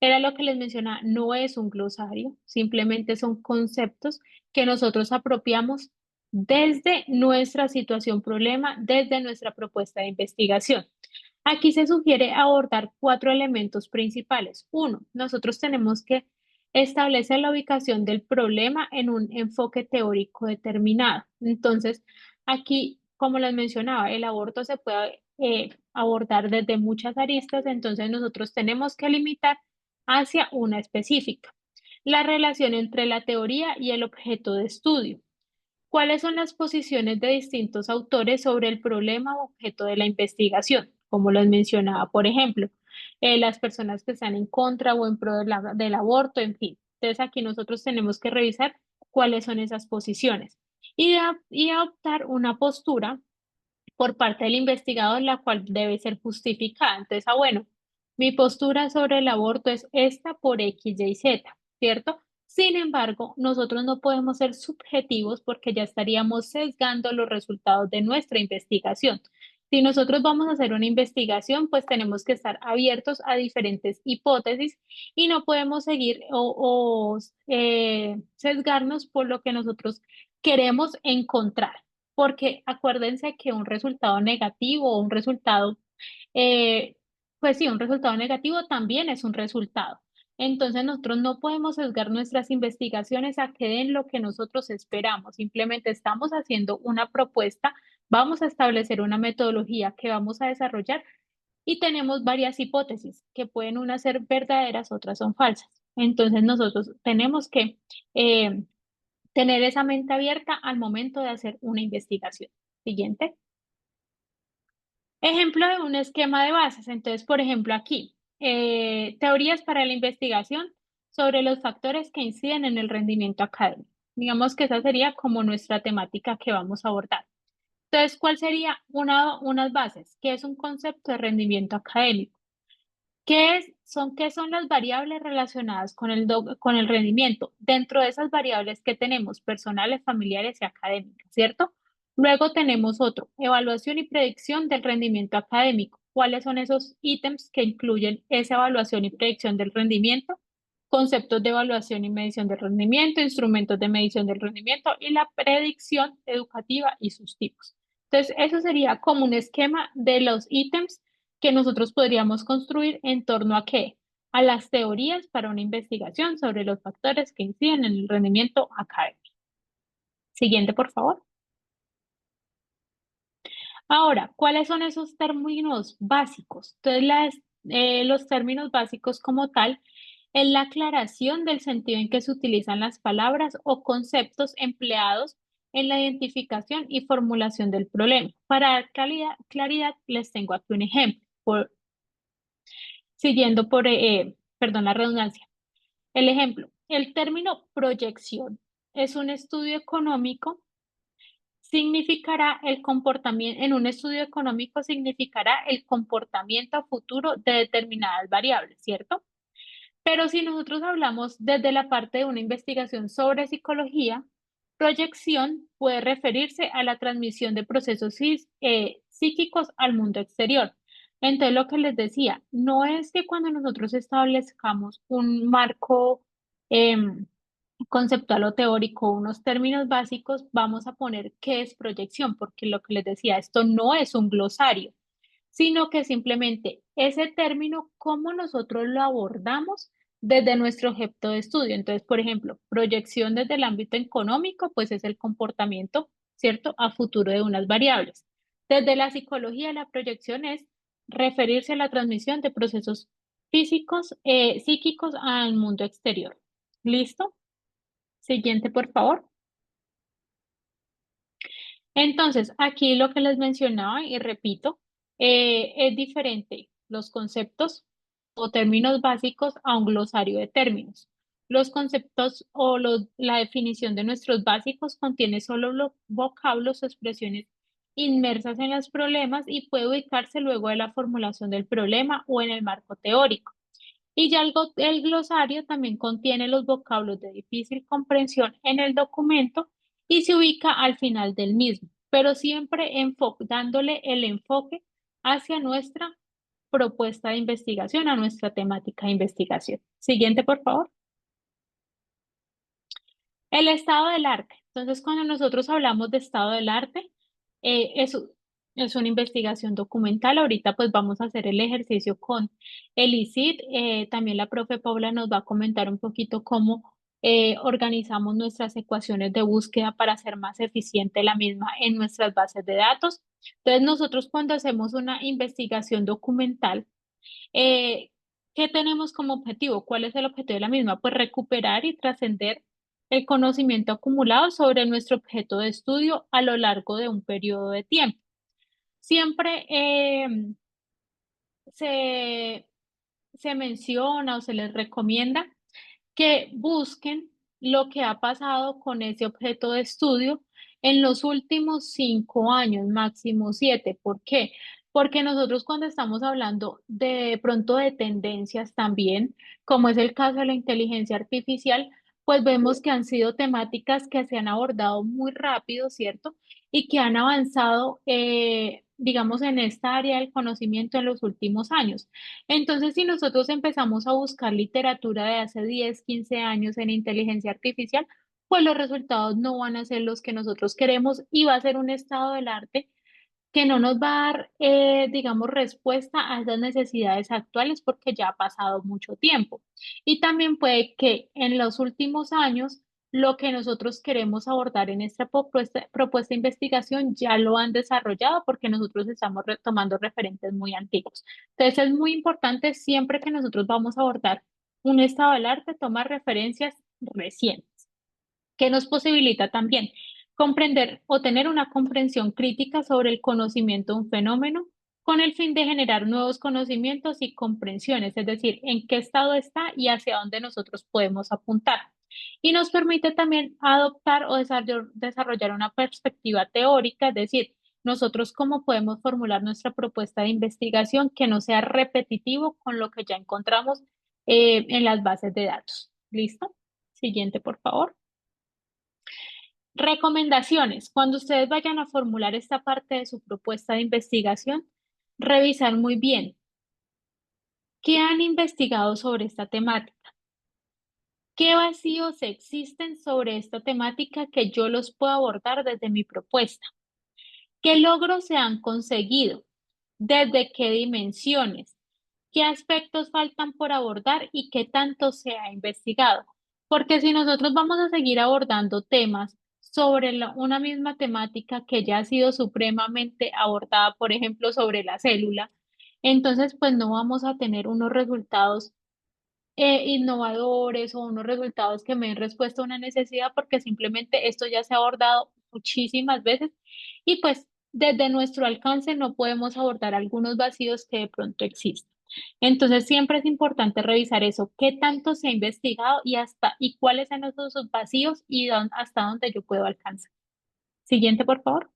Era lo que les mencionaba, no es un glosario, simplemente son conceptos que nosotros apropiamos desde nuestra situación problema, desde nuestra propuesta de investigación. Aquí se sugiere abordar cuatro elementos principales. Uno, nosotros tenemos que establecer la ubicación del problema en un enfoque teórico determinado. Entonces, aquí como les mencionaba, el aborto se puede abordar desde muchas aristas, entonces nosotros tenemos que limitar hacia una específica. La relación entre la teoría y el objeto de estudio. ¿Cuáles son las posiciones de distintos autores sobre el problema o objeto de la investigación? Como les mencionaba, por ejemplo, las personas que están en contra o en pro del aborto, en fin. Entonces aquí nosotros tenemos que revisar cuáles son esas posiciones y adoptar una postura por parte del investigador, la cual debe ser justificada. Entonces, bueno, mi postura sobre el aborto es esta por X, Y, Z, ¿cierto? Sin embargo, nosotros no podemos ser subjetivos porque ya estaríamos sesgando los resultados de nuestra investigación. Si nosotros vamos a hacer una investigación, pues tenemos que estar abiertos a diferentes hipótesis y no podemos seguir sesgarnos por lo que nosotros queremos encontrar, porque acuérdense que un resultado negativo o un resultado, eh, pues sí, un resultado negativo también es un resultado. Entonces nosotros no podemos sesgar nuestras investigaciones a que den lo que nosotros esperamos. Simplemente estamos haciendo una propuesta, vamos a establecer una metodología que vamos a desarrollar y tenemos varias hipótesis que pueden unas ser verdaderas, otras son falsas. Entonces nosotros tenemos que eh, tener esa mente abierta al momento de hacer una investigación. Siguiente. Ejemplo de un esquema de bases. Entonces, por ejemplo, aquí, teorías para la investigación sobre los factores que inciden en el rendimiento académico. Digamos que esa sería como nuestra temática que vamos a abordar. Entonces, ¿cuál sería unas bases? ¿Qué es un concepto de rendimiento académico? ¿Qué son las variables relacionadas con con el rendimiento? Dentro de esas variables que tenemos, personales, familiares y académicas, ¿cierto? Luego tenemos otro, evaluación y predicción del rendimiento académico. ¿Cuáles son esos ítems que incluyen esa evaluación y predicción del rendimiento? Conceptos de evaluación y medición del rendimiento, instrumentos de medición del rendimiento y la predicción educativa y sus tipos. Entonces, eso sería como un esquema de los ítems que nosotros podríamos construir en torno a qué? A las teorías para una investigación sobre los factores que inciden en el rendimiento académico. Siguiente, por favor. Ahora, ¿cuáles son esos términos básicos? Entonces, los términos básicos como tal es la aclaración del sentido en que se utilizan las palabras o conceptos empleados en la identificación y formulación del problema. Para dar claridad, les tengo aquí un ejemplo. Siguiendo perdón, la redundancia. El ejemplo, el término proyección es un estudio económico, significará el comportamiento, en un estudio económico significará el comportamiento futuro de determinadas variables, ¿cierto? Pero si nosotros hablamos desde la parte de una investigación sobre psicología, proyección puede referirse a la transmisión de procesos psíquicos al mundo exterior. Entonces, lo que les decía, no es que cuando nosotros establezcamos un marco conceptual o teórico, unos términos básicos, vamos a poner qué es proyección, porque lo que les decía, esto no es un glosario, sino que simplemente ese término, cómo nosotros lo abordamos desde nuestro objeto de estudio. Entonces, por ejemplo, proyección desde el ámbito económico, pues es el comportamiento, ¿cierto?, a futuro de unas variables. Desde la psicología, la proyección es referirse a la transmisión de procesos físicos, psíquicos al mundo exterior. ¿Listo? Siguiente, por favor. Entonces, aquí lo que les mencionaba y repito, es diferente los conceptos o términos básicos a un glosario de términos. Los conceptos o la definición de nuestros básicos contiene solo los vocablos o expresiones inmersas en los problemas y puede ubicarse luego de la formulación del problema o en el marco teórico. Y ya el glosario también contiene los vocablos de difícil comprensión en el documento y se ubica al final del mismo, pero siempre dándole el enfoque hacia nuestra propuesta de investigación, a nuestra temática de investigación. Siguiente, por favor. El estado del arte. Entonces, cuando nosotros hablamos de estado del arte, es una investigación documental. Ahorita pues vamos a hacer el ejercicio con el ICIT. También la profe Paula nos va a comentar un poquito cómo organizamos nuestras ecuaciones de búsqueda para hacer más eficiente la misma en nuestras bases de datos. Entonces, nosotros cuando hacemos una investigación documental, eh, ¿qué tenemos como objetivo? ¿Cuál es el objetivo de la misma? Pues recuperar y trascender el conocimiento acumulado sobre nuestro objeto de estudio a lo largo de un periodo de tiempo. Siempre se, se menciona o se les recomienda que busquen lo que ha pasado con ese objeto de estudio en los últimos 5 años, máximo 7. ¿Por qué? Porque nosotros cuando estamos hablando de pronto de tendencias también, como es el caso de la inteligencia artificial, pues vemos que han sido temáticas que se han abordado muy rápido, ¿cierto? Y que han avanzado, digamos, en esta área del conocimiento en los últimos años. Entonces, si nosotros empezamos a buscar literatura de hace 10, 15 años en inteligencia artificial, pues los resultados no van a ser los que nosotros queremos y va a ser un estado del arte que no nos va a dar, digamos, respuesta a esas necesidades actuales porque ya ha pasado mucho tiempo. Y también puede que en los últimos años lo que nosotros queremos abordar en esta propuesta de investigación ya lo han desarrollado porque nosotros estamos retomando referentes muy antiguos. Entonces es muy importante siempre que nosotros vamos a abordar un estado del arte, tomar referencias recientes que nos posibilita también comprender o tener una comprensión crítica sobre el conocimiento de un fenómeno con el fin de generar nuevos conocimientos y comprensiones, es decir, en qué estado está y hacia dónde nosotros podemos apuntar. Y nos permite también adoptar o desarrollar una perspectiva teórica, es decir, nosotros cómo podemos formular nuestra propuesta de investigación que no sea repetitivo con lo que ya encontramos en las bases de datos. ¿Listo? Siguiente, por favor. Recomendaciones. Cuando ustedes vayan a formular esta parte de su propuesta de investigación, revisar muy bien qué han investigado sobre esta temática, qué vacíos existen sobre esta temática que yo los puedo abordar desde mi propuesta, qué logros se han conseguido, desde qué dimensiones, qué aspectos faltan por abordar y qué tanto se ha investigado. Porque si nosotros vamos a seguir abordando temas sobre una misma temática que ya ha sido supremamente abordada, por ejemplo, sobre la célula, entonces pues no vamos a tener unos resultados innovadores o unos resultados que me den respuesta a una necesidad porque simplemente esto ya se ha abordado muchísimas veces y pues desde nuestro alcance no podemos abordar algunos vacíos que de pronto existen. Entonces siempre es importante revisar eso, qué tanto se ha investigado y hasta y cuáles son esos vacíos y hasta dónde yo puedo alcanzar. Siguiente, por favor.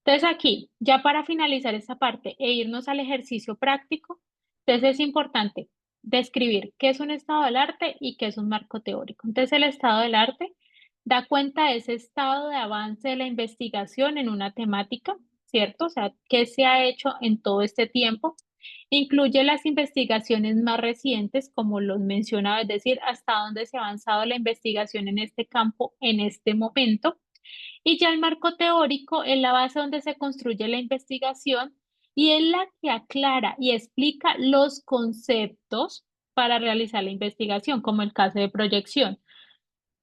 Entonces aquí, ya para finalizar esta parte e irnos al ejercicio práctico, entonces es importante describir qué es un estado del arte y qué es un marco teórico. Entonces el estado del arte da cuenta de ese estado de avance de la investigación en una temática, ¿cierto? O sea, qué se ha hecho en todo este tiempo. Incluye las investigaciones más recientes, como los mencionaba, es decir, hasta dónde se ha avanzado la investigación en este campo en este momento y ya el marco teórico es la base donde se construye la investigación y es la que aclara y explica los conceptos para realizar la investigación, como el caso de proyección.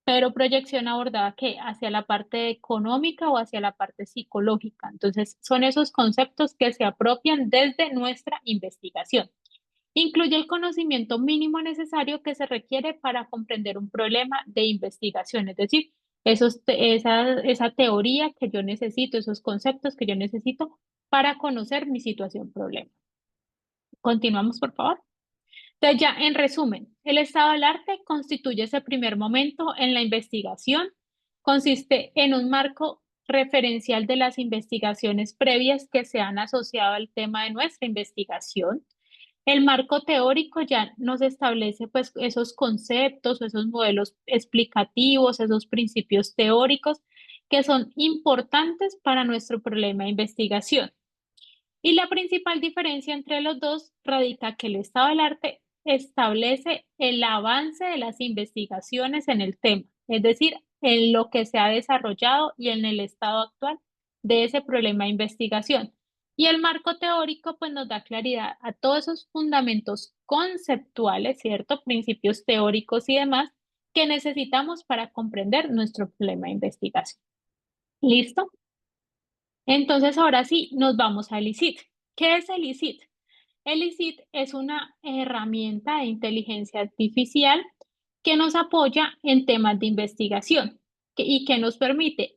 Pero proyección abordada ¿qué? Hacia la parte económica o hacia la parte psicológica. Entonces, son esos conceptos que se apropian desde nuestra investigación. Incluye el conocimiento mínimo necesario que se requiere para comprender un problema de investigación, es decir, esa teoría que yo necesito, esos conceptos que yo necesito para conocer mi situación problema. Continuamos, por favor. Entonces, ya en resumen, el estado del arte constituye ese primer momento en la investigación, consiste en un marco referencial de las investigaciones previas que se han asociado al tema de nuestra investigación. El marco teórico ya nos establece pues esos conceptos o esos modelos explicativos, esos principios teóricos que son importantes para nuestro problema de investigación. Y la principal diferencia entre los dos radica que el estado del arte establece el avance de las investigaciones en el tema, es decir, en lo que se ha desarrollado y en el estado actual de ese problema de investigación. Y el marco teórico pues nos da claridad a todos esos fundamentos conceptuales, ¿cierto? Principios teóricos y demás que necesitamos para comprender nuestro problema de investigación. ¿Listo? Entonces, ahora sí, nos vamos a ELICIT. ¿Qué es ELICIT? ELICIT es una herramienta de inteligencia artificial que nos apoya en temas de investigación y que nos permite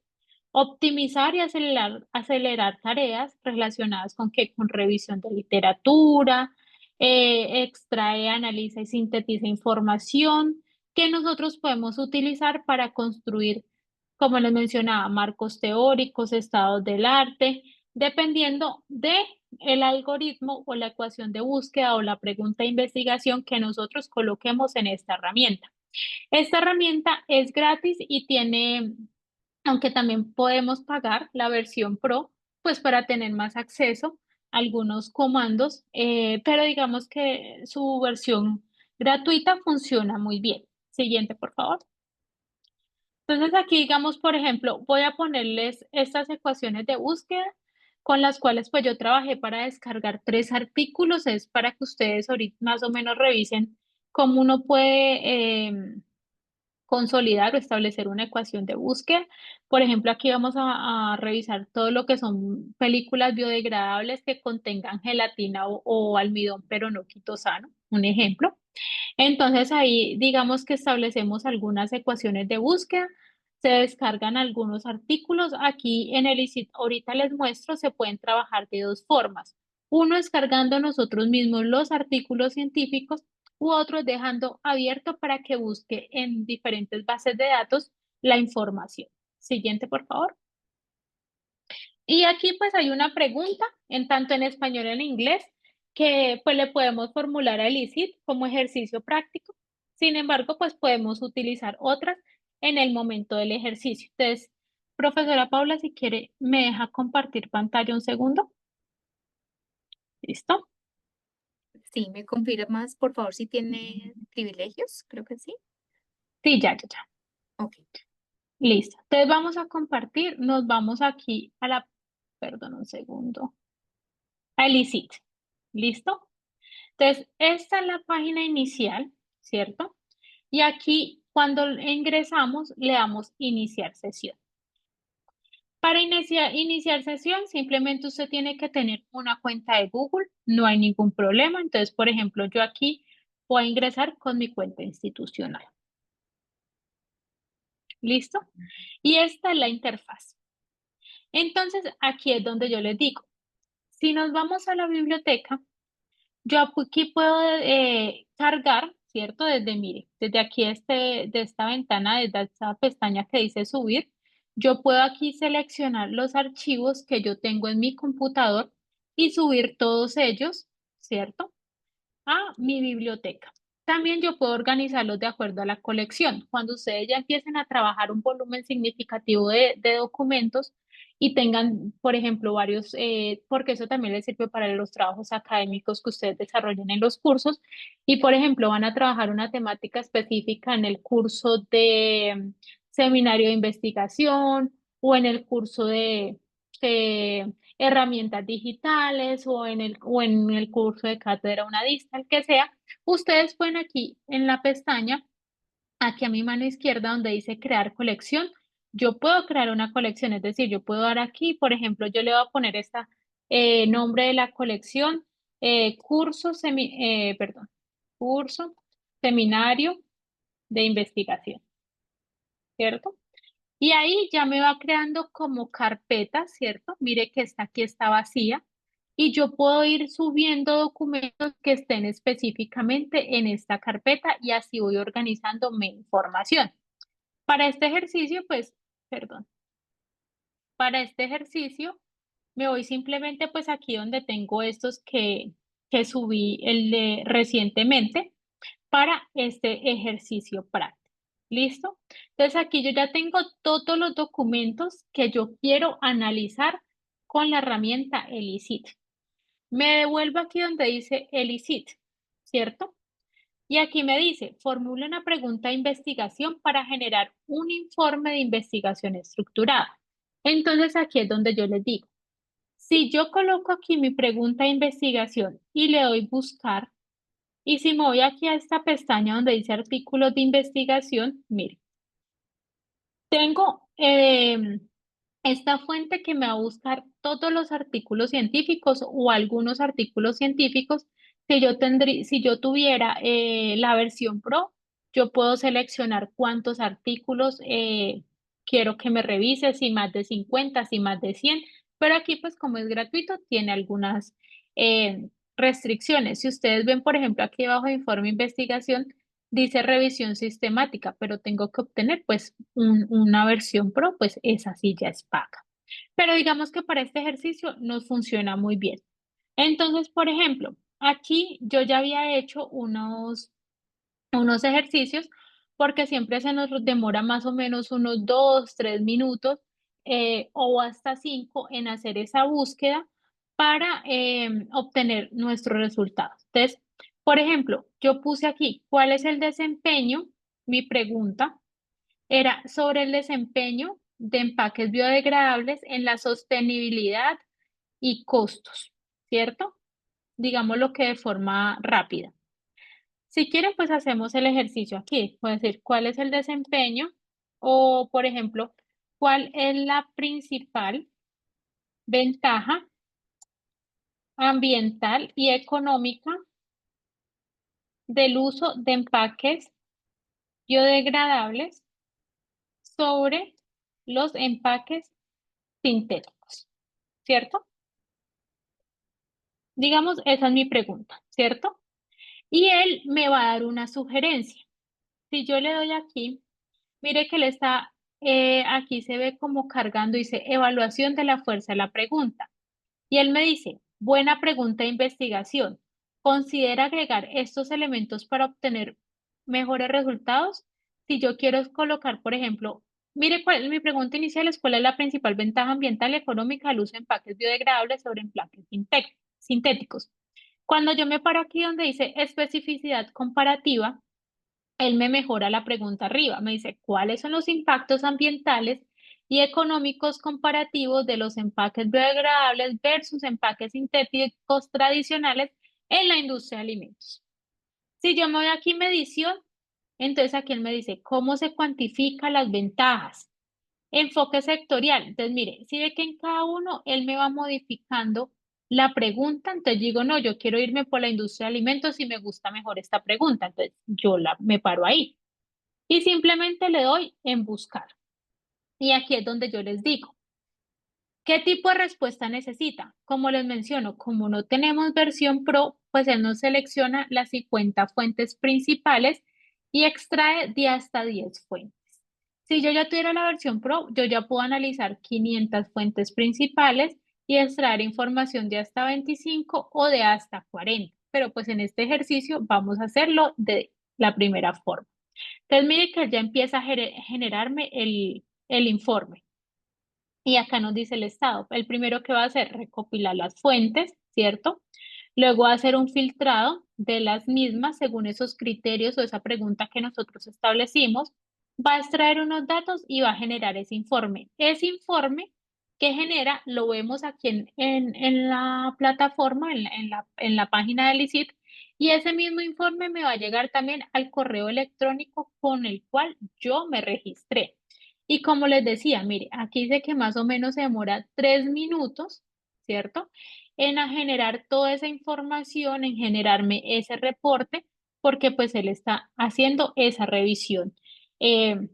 optimizar y acelerar tareas relacionadas con, ¿qué? Con revisión de literatura, extrae, analiza y sintetiza información que nosotros podemos utilizar para construir, como les mencionaba, marcos teóricos, estados del arte, dependiendo de el algoritmo o la ecuación de búsqueda o la pregunta de investigación que nosotros coloquemos en esta herramienta. Esta herramienta es gratis y tiene, aunque también podemos pagar la versión Pro, pues para tener más acceso a algunos comandos, pero digamos que su versión gratuita funciona muy bien. Siguiente, por favor. Entonces aquí, digamos, por ejemplo, voy a ponerles estas ecuaciones de búsqueda con las cuales pues yo trabajé para descargar 3 artículos, es para que ustedes ahorita más o menos revisen cómo uno puede consolidar o establecer una ecuación de búsqueda. Por ejemplo, aquí vamos a revisar todo lo que son películas biodegradables que contengan gelatina o almidón, pero no quitosano, un ejemplo. Entonces ahí digamos que establecemos algunas ecuaciones de búsqueda, se descargan algunos artículos. Aquí en el ICIT, ahorita les muestro, se pueden trabajar de dos formas. Uno es cargando nosotros mismos los artículos científicos u otro es dejando abierto para que busque en diferentes bases de datos la información. Siguiente, por favor. Y aquí pues hay una pregunta, en tanto en español y en inglés, que pues le podemos formular al ICIT como ejercicio práctico. Sin embargo, pues podemos utilizar otras en el momento del ejercicio. Entonces, profesora Paula, si quiere, me deja compartir pantalla un segundo. ¿Listo? Sí, ¿me confirmas, por favor, si tiene privilegios? Creo que sí. Sí, ya. Ok. Listo. Entonces vamos a compartir, nos vamos aquí a perdón, un segundo, al ICIT. ¿Listo? Entonces, esta es la página inicial, ¿cierto? Y aquí, cuando ingresamos, le damos iniciar sesión. Para iniciar sesión, simplemente usted tiene que tener una cuenta de Google, no hay ningún problema. Entonces, por ejemplo, yo aquí voy a ingresar con mi cuenta institucional. ¿Listo? Y esta es la interfaz. Entonces, aquí es donde yo les digo, si nos vamos a la biblioteca, yo aquí puedo cargar, ¿cierto? Mire, desde aquí de esta ventana, desde esta pestaña que dice subir, yo puedo aquí seleccionar los archivos que yo tengo en mi computador y subir todos ellos, ¿cierto? A mi biblioteca. También yo puedo organizarlos de acuerdo a la colección. Cuando ustedes ya empiecen a trabajar un volumen significativo de documentos y tengan, por ejemplo, varios, porque eso también les sirve para los trabajos académicos que ustedes desarrollen en los cursos. Y, por ejemplo, van a trabajar una temática específica en el curso de seminario de investigación o en el curso de herramientas digitales o en el curso de cátedra una distal, que sea, ustedes pueden aquí en la pestaña, aquí a mi mano izquierda donde dice crear colección, yo puedo crear una colección, es decir, yo puedo dar aquí, por ejemplo, yo le voy a poner esta nombre de la colección, perdón, curso, seminario de investigación, ¿cierto? Y ahí ya me va creando como carpeta, ¿cierto? Mire que esta aquí está vacía y yo puedo ir subiendo documentos que estén específicamente en esta carpeta y así voy organizando mi información. Para este ejercicio, pues, perdón, para este ejercicio me voy simplemente pues aquí donde tengo estos que subí recientemente para este ejercicio práctico. ¿Listo? Entonces aquí yo ya tengo todos los documentos que yo quiero analizar con la herramienta ELICIT. Me devuelvo aquí donde dice ELICIT, ¿cierto? Y aquí me dice, formule una pregunta de investigación para generar un informe de investigación estructurada. Entonces aquí es donde yo les digo, si yo coloco aquí mi pregunta de investigación y le doy buscar, Y si me voy aquí a esta pestaña donde dice artículos de investigación, mire, tengo esta fuente que me va a buscar todos los artículos científicos o algunos artículos científicos que yo tendría, si yo tuviera la versión Pro, yo puedo seleccionar cuántos artículos quiero que me revise, si más de 50, si más de 100, pero aquí pues como es gratuito tiene algunas restricciones. Si ustedes ven, por ejemplo, aquí abajo de informe de investigación, dice revisión sistemática, pero tengo que obtener pues una versión Pro, pues esa sí ya es paga. Pero digamos que para este ejercicio nos funciona muy bien. Entonces, por ejemplo, aquí yo ya había hecho unos ejercicios porque siempre se nos demora más o menos unos 2, 3 minutos o hasta 5 en hacer esa búsqueda para obtener nuestros resultados. Entonces, por ejemplo, yo puse aquí, ¿cuál es el desempeño? Mi pregunta era sobre el desempeño de empaques biodegradables en la sostenibilidad y costos, ¿cierto? Digámoslo que de forma rápida. Si quieren, pues hacemos el ejercicio aquí. Puede decir, ¿cuál es el desempeño? O, por ejemplo, ¿cuál es la principal ventaja ambiental y económica del uso de empaques biodegradables sobre los empaques sintéticos? ¿Cierto? Digamos, esa es mi pregunta, ¿cierto? Y él me va a dar una sugerencia. Si yo le doy aquí, mire que él está, aquí se ve como cargando, dice evaluación de la fuerza de la pregunta. Y él me dice, buena pregunta de investigación. ¿Considera agregar estos elementos para obtener mejores resultados? Si yo quiero colocar, por ejemplo, mire, mi pregunta inicial es cuál es la principal ventaja ambiental y económica del uso de empaques biodegradables sobre empaques sintéticos. Cuando yo me paro aquí donde dice especificidad comparativa, él me mejora la pregunta arriba. Me dice, ¿cuáles son los impactos ambientales y económicos comparativos de los empaques biodegradables versus empaques sintéticos tradicionales en la industria de alimentos? Si yo me voy aquí medición, entonces aquí él me dice, ¿cómo se cuantifican las ventajas? Enfoque sectorial. Entonces, mire, si ve que en cada uno él me va modificando la pregunta, entonces digo, no, yo quiero irme por la industria de alimentos y me gusta mejor esta pregunta, entonces me paro ahí y simplemente le doy en buscar. Y aquí es donde yo les digo, ¿qué tipo de respuesta necesita? Como les menciono, como no tenemos versión Pro, pues él nos selecciona las 50 fuentes principales y extrae de hasta 10 fuentes. Si yo ya tuviera la versión Pro, yo ya puedo analizar 500 fuentes principales y extraer información de hasta 25 o de hasta 40. Pero pues en este ejercicio vamos a hacerlo de la primera forma. Entonces, mire que ya empieza a generarme el informe. Y acá nos dice el estado. El primero que va a hacer, recopilar las fuentes, ¿cierto? Luego va a hacer un filtrado de las mismas según esos criterios o esa pregunta que nosotros establecimos. Va a extraer unos datos y va a generar ese informe. Ese informe que genera lo vemos aquí en la plataforma, en la página del ICIT, y ese mismo informe me va a llegar también al correo electrónico con el cual yo me registré. Y como les decía, mire, aquí dice que más o menos se demora 3 minutos, ¿cierto? En generar toda esa información, en generarme ese reporte, porque pues él está haciendo esa revisión eh,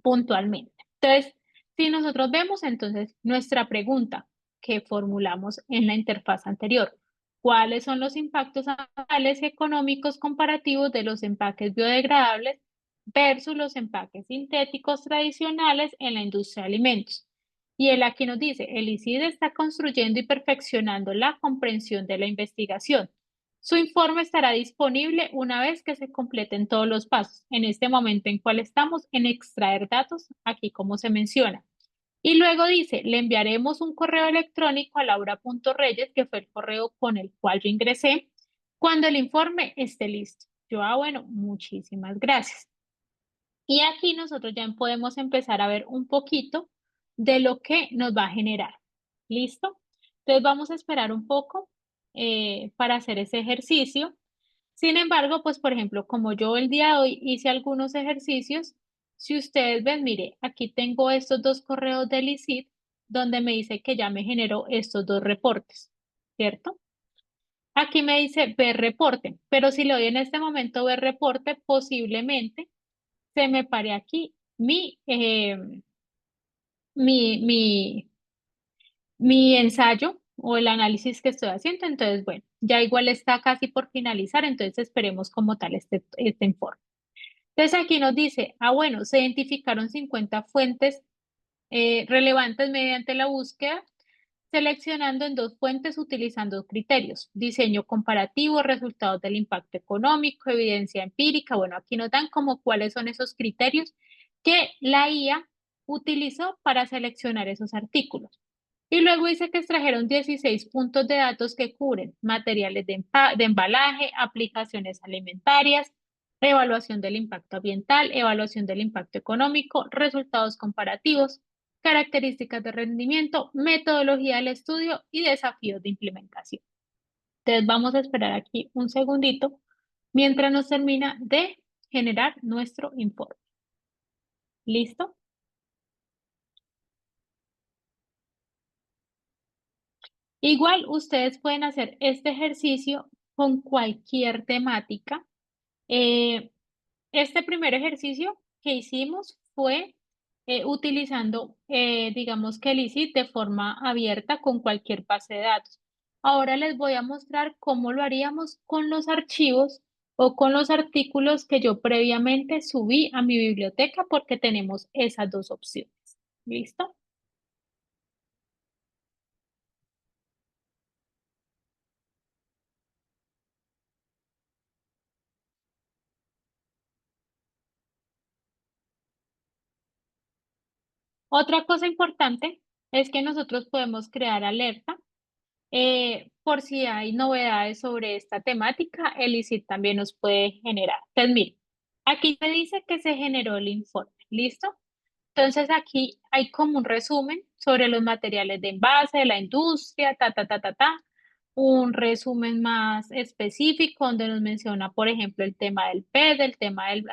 puntualmente. Entonces, si nosotros vemos entonces nuestra pregunta que formulamos en la interfaz anterior, ¿cuáles son los impactos ambientales y económicos comparativos de los empaques biodegradables versus los empaques sintéticos tradicionales en la industria de alimentos? Y él aquí nos dice, el ICID está construyendo y perfeccionando la comprensión de la investigación. Su informe estará disponible una vez que se completen todos los pasos. En este momento en cual estamos en extraer datos, aquí como se menciona. Y luego dice, le enviaremos un correo electrónico a laura.reyes, que fue el correo con el cual yo ingresé, cuando el informe esté listo. Yo, bueno, muchísimas gracias. Y aquí nosotros ya podemos empezar a ver un poquito de lo que nos va a generar. ¿Listo? Entonces vamos a esperar un poco para hacer ese ejercicio. Sin embargo, pues por ejemplo, como yo el día de hoy hice algunos ejercicios, si ustedes ven, mire, aquí tengo estos dos correos del ICIT donde me dice que ya me generó estos dos reportes, ¿cierto? Aquí me dice ver reporte, pero si le doy en este momento ver reporte, posiblemente se me pare aquí mi, mi, mi ensayo o el análisis que estoy haciendo. Entonces, bueno, ya igual está casi por finalizar, entonces esperemos como tal este informe. Entonces aquí nos dice, bueno, se identificaron 50 fuentes relevantes mediante la búsqueda, seleccionando en dos fuentes utilizando criterios, diseño comparativo, resultados del impacto económico, evidencia empírica. Bueno, aquí nos dan como cuáles son esos criterios que la IA utilizó para seleccionar esos artículos. Y luego dice que extrajeron 16 puntos de datos que cubren materiales de embalaje, aplicaciones alimentarias, evaluación del impacto ambiental, evaluación del impacto económico, resultados comparativos, características de rendimiento, metodología del estudio y desafíos de implementación. Entonces vamos a esperar aquí un segundito mientras nos termina de generar nuestro informe. ¿Listo? Igual ustedes pueden hacer este ejercicio con cualquier temática. Eh, este primer ejercicio que hicimos fue utilizando, digamos que el ICIT de forma abierta con cualquier base de datos. Ahora les voy a mostrar cómo lo haríamos con los archivos o con los artículos que yo previamente subí a mi biblioteca porque tenemos esas dos opciones. ¿Listo? Otra cosa importante es que nosotros podemos crear alerta por si hay novedades sobre esta temática, el ICIT también nos puede generar. Entonces, mire, aquí me dice que se generó el informe, ¿listo? Entonces aquí hay como un resumen sobre los materiales de envase de la industria, un resumen más específico donde nos menciona, por ejemplo, el tema del PET, el tema del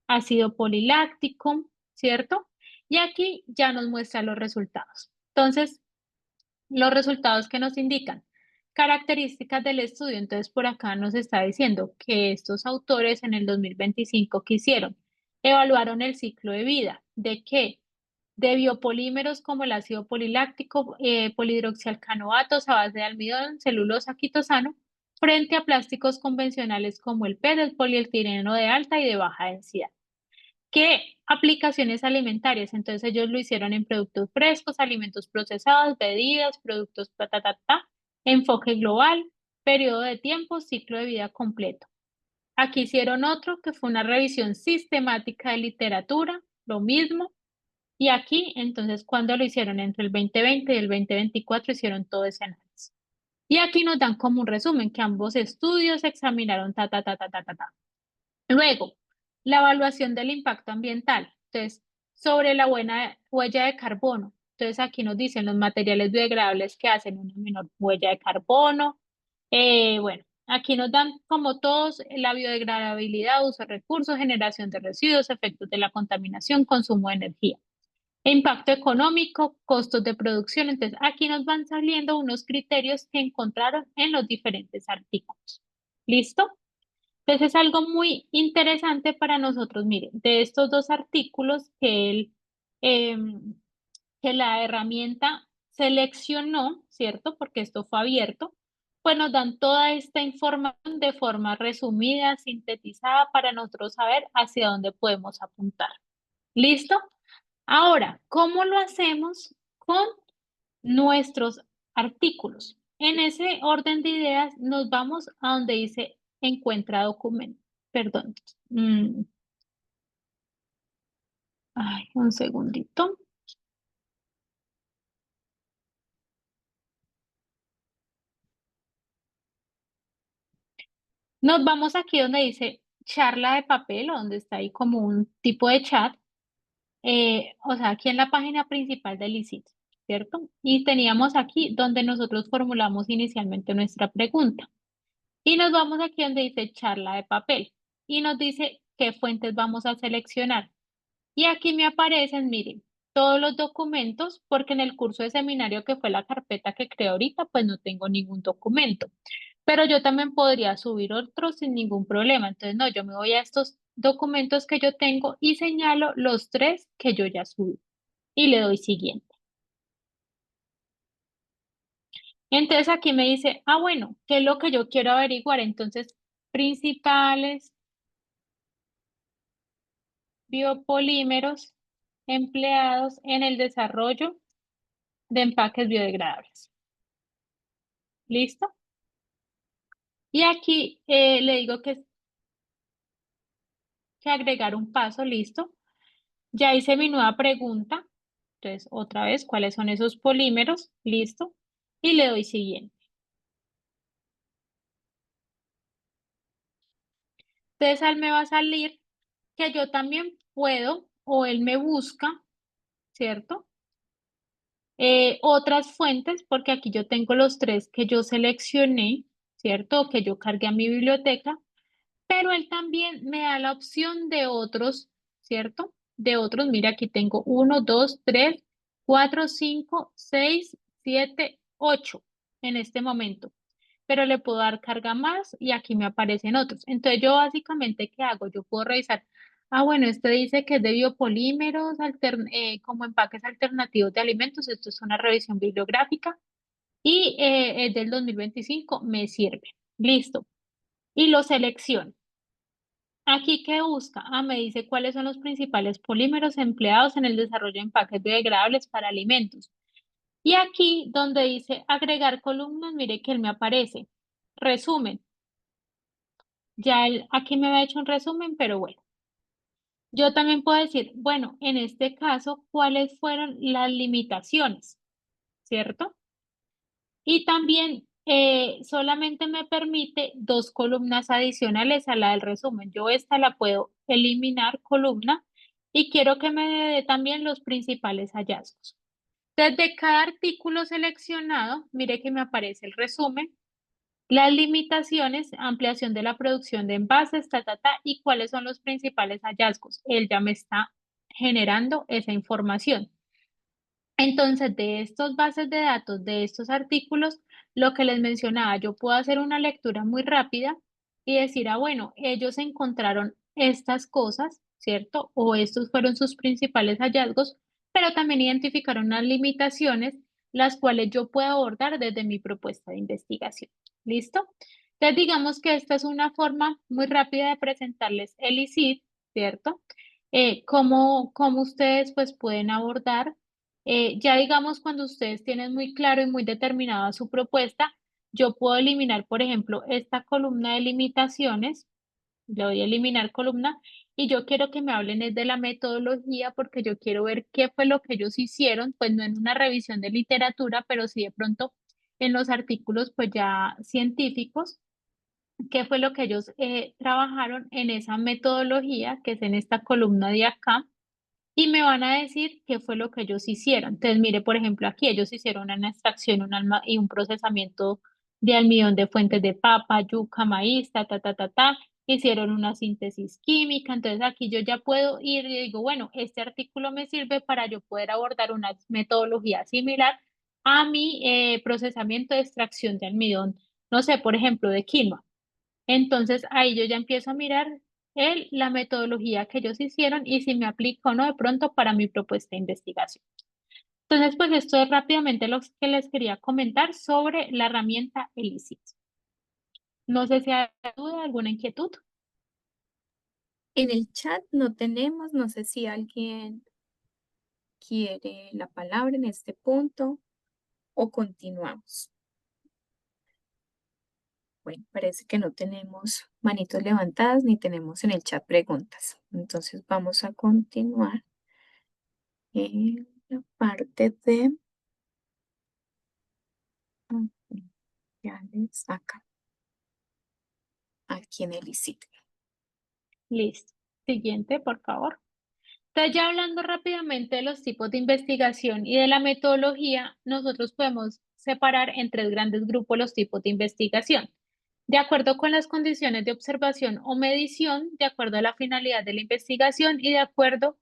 ácido poliláctico, ¿cierto? Y aquí ya nos muestra los resultados. Entonces, los resultados que nos indican características del estudio. Entonces, por acá nos está diciendo que estos autores en el 2025 que hicieron, evaluaron el ciclo de vida. ¿De qué? De biopolímeros como el ácido poliláctico, polihidroxialcanoatos a base de almidón, celulosa, quitosano, frente a plásticos convencionales como el PET, el polietileno de alta y de baja densidad. ¿Qué aplicaciones alimentarias? Entonces ellos lo hicieron en productos frescos, alimentos procesados, bebidas, productos enfoque global, periodo de tiempo, ciclo de vida completo. Aquí hicieron otro que fue una revisión sistemática de literatura, lo mismo. Y aquí, entonces, cuando lo hicieron entre el 2020 y el 2024, hicieron todo ese análisis. Y aquí nos dan como un resumen que ambos estudios examinaron ta. Luego, la evaluación del impacto ambiental. Entonces, sobre la buena huella de carbono. Entonces, aquí nos dicen los materiales biodegradables que hacen una menor huella de carbono. Bueno, aquí nos dan como todos la biodegradabilidad, uso de recursos, generación de residuos, efectos de la contaminación, consumo de energía. Impacto económico, costos de producción. Entonces, aquí nos van saliendo unos criterios que encontraron en los diferentes artículos. ¿Listo? Entonces es algo muy interesante para nosotros. Mire, de estos dos artículos em, que la herramienta seleccionó, ¿cierto? Porque esto fue abierto, pues nos dan toda esta información de forma resumida, sintetizada, para nosotros saber hacia dónde podemos apuntar. ¿Listo? Ahora, ¿cómo lo hacemos con nuestros artículos? En ese orden de ideas nos vamos a donde dice encuentra documento. Perdón. Mm, Ay, un segundito. Nos vamos aquí donde dice charla de papel, o donde está ahí como un tipo de chat. O sea, aquí en la página principal del ICIT, ¿cierto? Y teníamos aquí donde nosotros formulamos inicialmente nuestra pregunta. Y nos vamos aquí donde dice charla de papel y nos dice qué fuentes vamos a seleccionar. Y aquí me aparecen, miren, todos los documentos, porque en el curso de seminario que fue la carpeta que creé ahorita, pues no tengo ningún documento. Pero yo también podría subir otros sin ningún problema. Entonces, no, yo me voy a estos documentos que yo tengo y señalo los 3 que yo ya subí y le doy siguiente. Entonces aquí me dice, ah, bueno, ¿qué es lo que yo quiero averiguar? Entonces, principales biopolímeros empleados en el desarrollo de empaques biodegradables. ¿Listo? Y aquí le digo que agregar un paso, listo. Ya hice mi nueva pregunta. Entonces, otra vez, ¿cuáles son esos polímeros? Listo. Y le doy siguiente. Entonces, al me va a salir que yo también puedo, o él me busca, ¿cierto? Otras fuentes, porque aquí yo tengo los 3 que yo seleccioné, ¿cierto? O que yo cargué a mi biblioteca, pero él también me da la opción de otros, ¿cierto? De otros, mira, aquí tengo 1, 2, 3, 4, 5, 6, 7, 8 en este momento, pero le puedo dar carga más y aquí me aparecen otros. Entonces yo básicamente, ¿qué hago? Yo puedo revisar, ah, bueno, este dice que es de biopolímeros como empaques alternativos de alimentos, esto es una revisión bibliográfica y es del 2025, me sirve. Listo. Y lo selecciono. Aquí, ¿qué busca? Ah, me dice cuáles son los principales polímeros empleados en el desarrollo de empaques biodegradables para alimentos. Y aquí, donde dice agregar columnas, mire que él me aparece. Resumen. Ya él aquí me había hecho un resumen, pero bueno. Yo también puedo decir, bueno, en este caso, ¿cuáles fueron las limitaciones? ¿Cierto? Y también solamente me permite 2 columnas adicionales a la del resumen. Yo esta la puedo eliminar columna y quiero que me dé también los principales hallazgos. Desde cada artículo seleccionado, mire que me aparece el resumen, las limitaciones, ampliación de la producción de envases, y cuáles son los principales hallazgos. Él ya me está generando esa información. Entonces, de estos bases de datos, de estos artículos, lo que les mencionaba, yo puedo hacer una lectura muy rápida y decir, ah, bueno, ellos encontraron estas cosas, ¿cierto? O estos fueron sus principales hallazgos, pero también identificaron unas limitaciones, las cuales yo puedo abordar desde mi propuesta de investigación. ¿Listo? Entonces, digamos que esta es una forma muy rápida de presentarles el ICID, ¿cierto? Cómo ustedes pues pueden abordar ya digamos, cuando ustedes tienen muy claro y muy determinada su propuesta, yo puedo eliminar, por ejemplo, esta columna de limitaciones, le voy a eliminar columna, y yo quiero que me hablen es de la metodología porque yo quiero ver qué fue lo que ellos hicieron, pues no en una revisión de literatura, pero sí de pronto en los artículos pues ya científicos, qué fue lo que ellos trabajaron en esa metodología, que es en esta columna de acá y me van a decir qué fue lo que ellos hicieron. Entonces, mire, por ejemplo, aquí ellos hicieron una extracción y un procesamiento de almidón de fuentes de papa, yuca, maíz, hicieron una síntesis química. Entonces, aquí yo ya puedo ir y digo, bueno, este artículo me sirve para yo poder abordar una metodología similar a mi procesamiento de extracción de almidón, no sé, por ejemplo, de quinoa. Entonces ahí yo ya empiezo a mirar la metodología que ellos hicieron y si me aplico o no de pronto para mi propuesta de investigación. Entonces, pues esto es rápidamente lo que les quería comentar sobre la herramienta ELICIT. No sé si hay duda, alguna inquietud. En el chat no tenemos, no sé si alguien quiere la palabra en este punto o continuamos. Bueno, parece que no tenemos manitos levantadas ni tenemos en el chat preguntas. Entonces vamos a continuar en la parte de acá, aquí en el ICIT. Listo. Siguiente, por favor. Entonces, ya hablando rápidamente de los tipos de investigación y de la metodología, nosotros podemos separar en 3 grandes grupos los tipos de investigación. de acuerdo con las condiciones de observación o medición, de acuerdo a la finalidad de la investigación y de acuerdo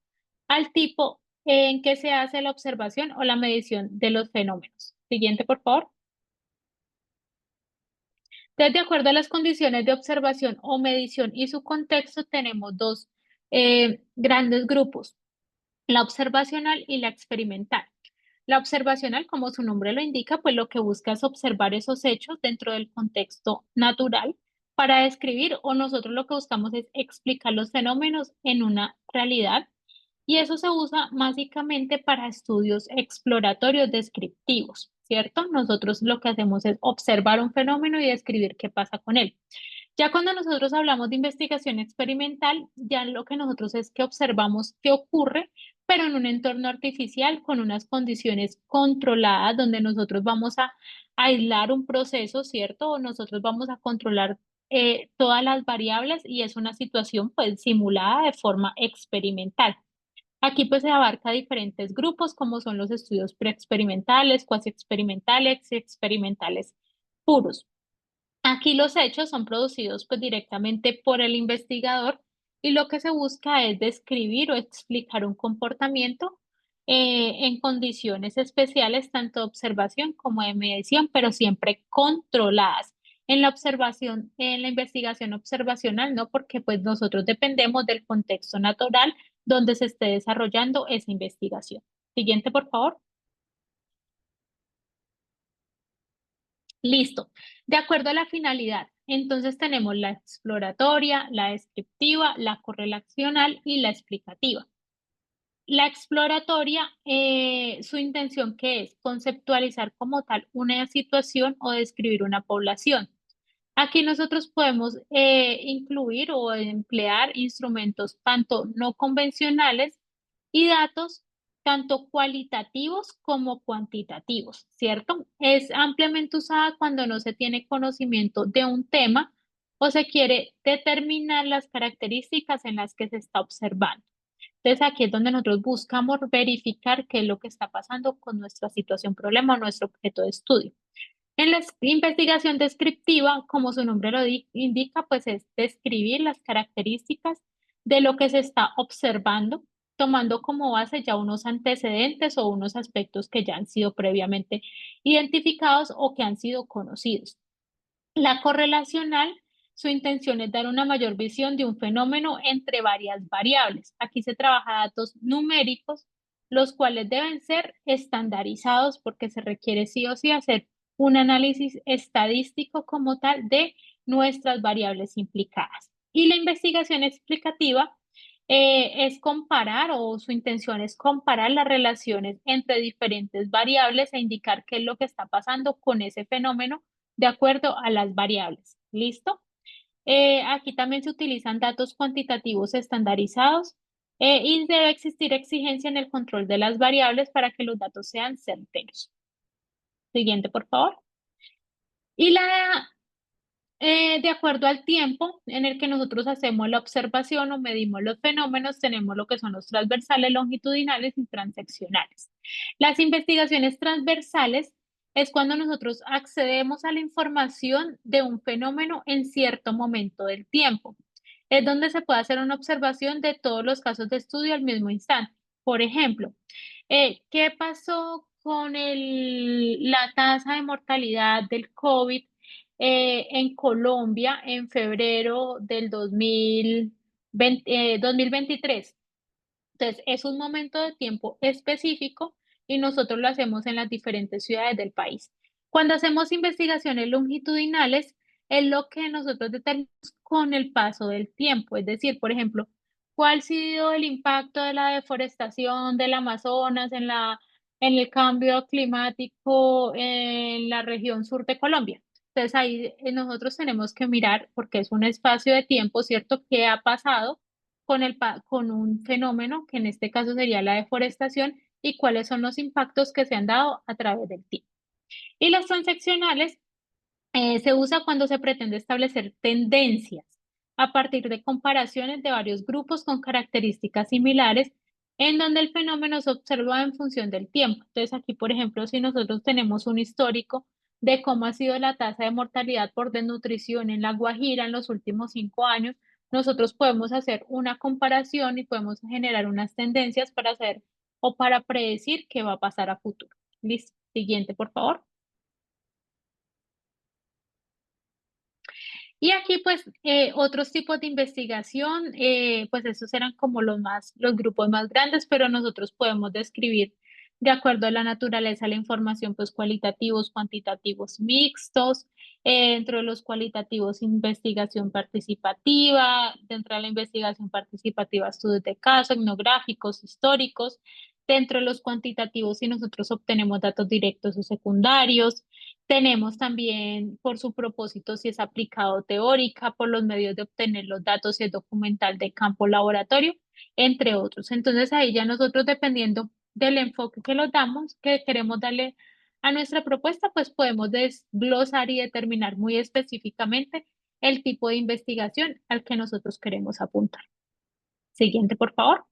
al tipo en que se hace la observación o la medición de los fenómenos. Siguiente, por favor. Entonces, de acuerdo a las condiciones de observación o medición y su contexto, tenemos dos grandes grupos, la observacional y la experimental. La observacional, como su nombre lo indica, pues lo que busca es observar esos hechos dentro del contexto natural para describir o nosotros lo que buscamos es explicar los fenómenos en una realidad y eso se usa básicamente para estudios exploratorios descriptivos, ¿cierto? Nosotros lo que hacemos es observar un fenómeno y describir qué pasa con él. Ya cuando nosotros hablamos de investigación experimental, ya lo que nosotros es que observamos qué ocurre, pero en un entorno artificial con unas condiciones controladas donde nosotros vamos a aislar un proceso, ¿cierto? O nosotros vamos a controlar todas las variables y es una situación pues simulada de forma experimental. Aquí pues se abarca diferentes grupos como son los estudios preexperimentales, cuasi experimentales y experimentales puros. Aquí los hechos son producidos pues directamente por el investigador y lo que se busca es describir o explicar un comportamiento en condiciones especiales, tanto de observación como de medición, pero siempre controladas. En la observación, en la investigación observacional, ¿no? Porque pues nosotros dependemos del contexto natural donde se esté desarrollando esa investigación. Siguiente, por favor. Listo. De acuerdo a la finalidad, entonces tenemos la exploratoria, la descriptiva, la correlacional y la explicativa. La exploratoria, su intención que es conceptualizar como tal una situación o describir una población. Aquí nosotros podemos incluir o emplear instrumentos tanto no convencionales y datos tanto cualitativos como cuantitativos, ¿cierto? Es ampliamente usada cuando no se tiene conocimiento de un tema o se quiere determinar las características en las que se está observando. Entonces aquí es donde nosotros buscamos verificar qué es lo que está pasando con nuestra situación problema o nuestro objeto de estudio. En la investigación descriptiva, como su nombre lo indica, pues es describir las características de lo que se está observando, tomando como base ya unos antecedentes o unos aspectos que ya han sido previamente identificados o que han sido conocidos. La correlacional, su intención es dar una mayor visión de un fenómeno entre varias variables. Aquí se trabaja datos numéricos, los cuales deben ser estandarizados porque se requiere sí o sí hacer un análisis estadístico como tal de nuestras variables implicadas. Y la investigación explicativa es comparar o su intención es comparar las relaciones entre diferentes variables e indicar qué es lo que está pasando con ese fenómeno de acuerdo a las variables. ¿Listo? Aquí también se utilizan datos cuantitativos estandarizados y debe existir exigencia en el control de las variables para que los datos sean certeros. Siguiente, por favor. Y de acuerdo al tiempo en el que nosotros hacemos la observación o medimos los fenómenos, tenemos lo que son los transversales, longitudinales y transeccionales. Las investigaciones transversales es cuando nosotros accedemos a la información de un fenómeno en cierto momento del tiempo. Es donde se puede hacer una observación de todos los casos de estudio al mismo instante. Por ejemplo, ¿qué pasó con la tasa de mortalidad del COVID en Colombia en febrero del 2023? Entonces, es un momento de tiempo específico y nosotros lo hacemos en las diferentes ciudades del país. Cuando hacemos investigaciones longitudinales, es lo que nosotros determinamos con el paso del tiempo. Es decir, por ejemplo, ¿cuál ha sido el impacto de la deforestación del Amazonas en el cambio climático en la región sur de Colombia? Entonces, ahí nosotros tenemos que mirar, porque es un espacio de tiempo, ¿cierto? ¿Qué ha pasado con un fenómeno que en este caso sería la deforestación y cuáles son los impactos que se han dado a través del tiempo? Y las transaccionales se usa cuando se pretende establecer tendencias a partir de comparaciones de varios grupos con características similares en donde el fenómeno se observa en función del tiempo. Entonces aquí, por ejemplo, si nosotros tenemos un histórico de cómo ha sido la tasa de mortalidad por desnutrición en La Guajira en los últimos 5 años, nosotros podemos hacer una comparación y podemos generar unas tendencias para hacer o para predecir qué va a pasar a futuro. Listo. Siguiente, por favor. Y aquí, pues, otros tipos de investigación, pues esos eran como los grupos más grandes, pero nosotros podemos describir de acuerdo a la naturaleza de la información, pues cualitativos, cuantitativos mixtos, dentro de los cualitativos, investigación participativa, dentro de la investigación participativa, estudios de caso, etnográficos, históricos, dentro de los cuantitativos, si nosotros obtenemos datos directos o secundarios. Tenemos también por su propósito si es aplicado teórica, por los medios de obtener los datos, si es documental de campo laboratorio, entre otros. Entonces ahí ya nosotros dependiendo del enfoque que lo damos, que queremos darle a nuestra propuesta, pues podemos desglosar y determinar muy específicamente el tipo de investigación al que nosotros queremos apuntar. Siguiente, por favor.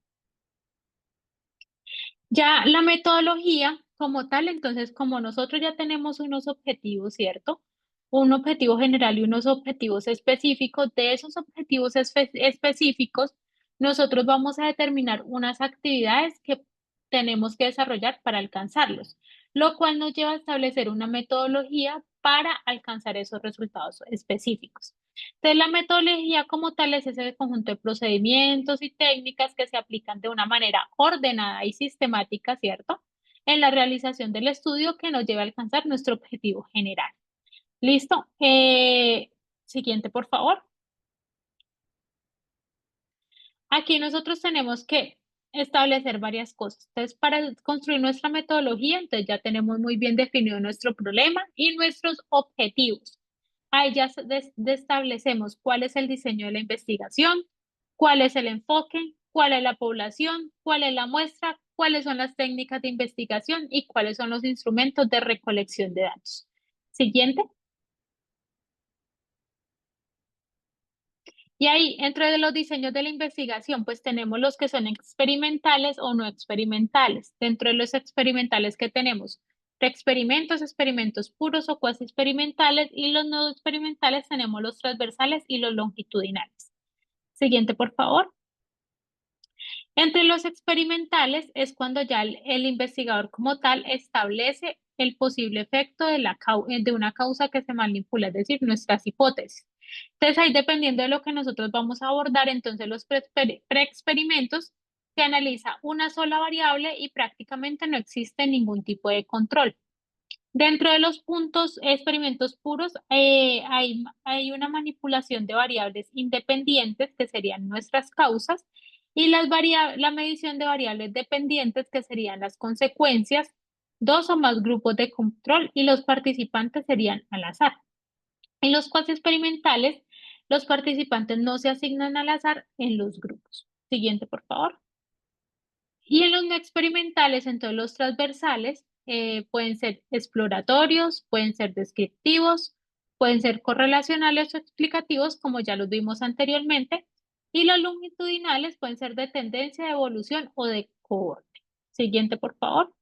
Ya la metodología como tal, entonces como nosotros ya tenemos unos objetivos, ¿cierto? Un objetivo general y unos objetivos específicos, de esos objetivos específicos, nosotros vamos a determinar unas actividades que tenemos que desarrollar para alcanzarlos, lo cual nos lleva a establecer una metodología para alcanzar esos resultados específicos. Entonces, la metodología como tal es ese conjunto de procedimientos y técnicas que se aplican de una manera ordenada y sistemática, ¿cierto? En la realización del estudio que nos lleve a alcanzar nuestro objetivo general. ¿Listo? Siguiente, por favor. Aquí nosotros tenemos que establecer varias cosas. Entonces, para construir nuestra metodología, entonces ya tenemos muy bien definido nuestro problema y nuestros objetivos. Ahí ya establecemos cuál es el diseño de la investigación, cuál es el enfoque, cuál es la población, cuál es la muestra, cuáles son las técnicas de investigación y cuáles son los instrumentos de recolección de datos. Siguiente. Y ahí, entre los diseños de la investigación, pues tenemos los que son experimentales o no experimentales. Dentro de los experimentales que tenemos, experimentos, experimentos puros o cuasi experimentales, y los no experimentales tenemos los transversales y los longitudinales. Siguiente, por favor. Entre los experimentales es cuando ya el investigador como tal establece el posible efecto de una causa que se manipula, es decir, nuestras hipótesis. Entonces ahí dependiendo de lo que nosotros vamos a abordar, entonces los preexperimentos se analiza una sola variable y prácticamente no existe ningún tipo de control. Dentro de los puntos experimentos puros, hay una manipulación de variables independientes que serían nuestras causas y la medición de variables dependientes que serían las consecuencias, dos o más grupos de control y los participantes serían al azar. En los cuasi experimentales, los participantes no se asignan al azar en los grupos. Siguiente, por favor. Y en los no experimentales, entonces los transversales pueden ser exploratorios, pueden ser descriptivos, pueden ser correlacionales o explicativos, como ya los vimos anteriormente, y los longitudinales pueden ser de tendencia, de evolución o de cohorte. Siguiente, por favor.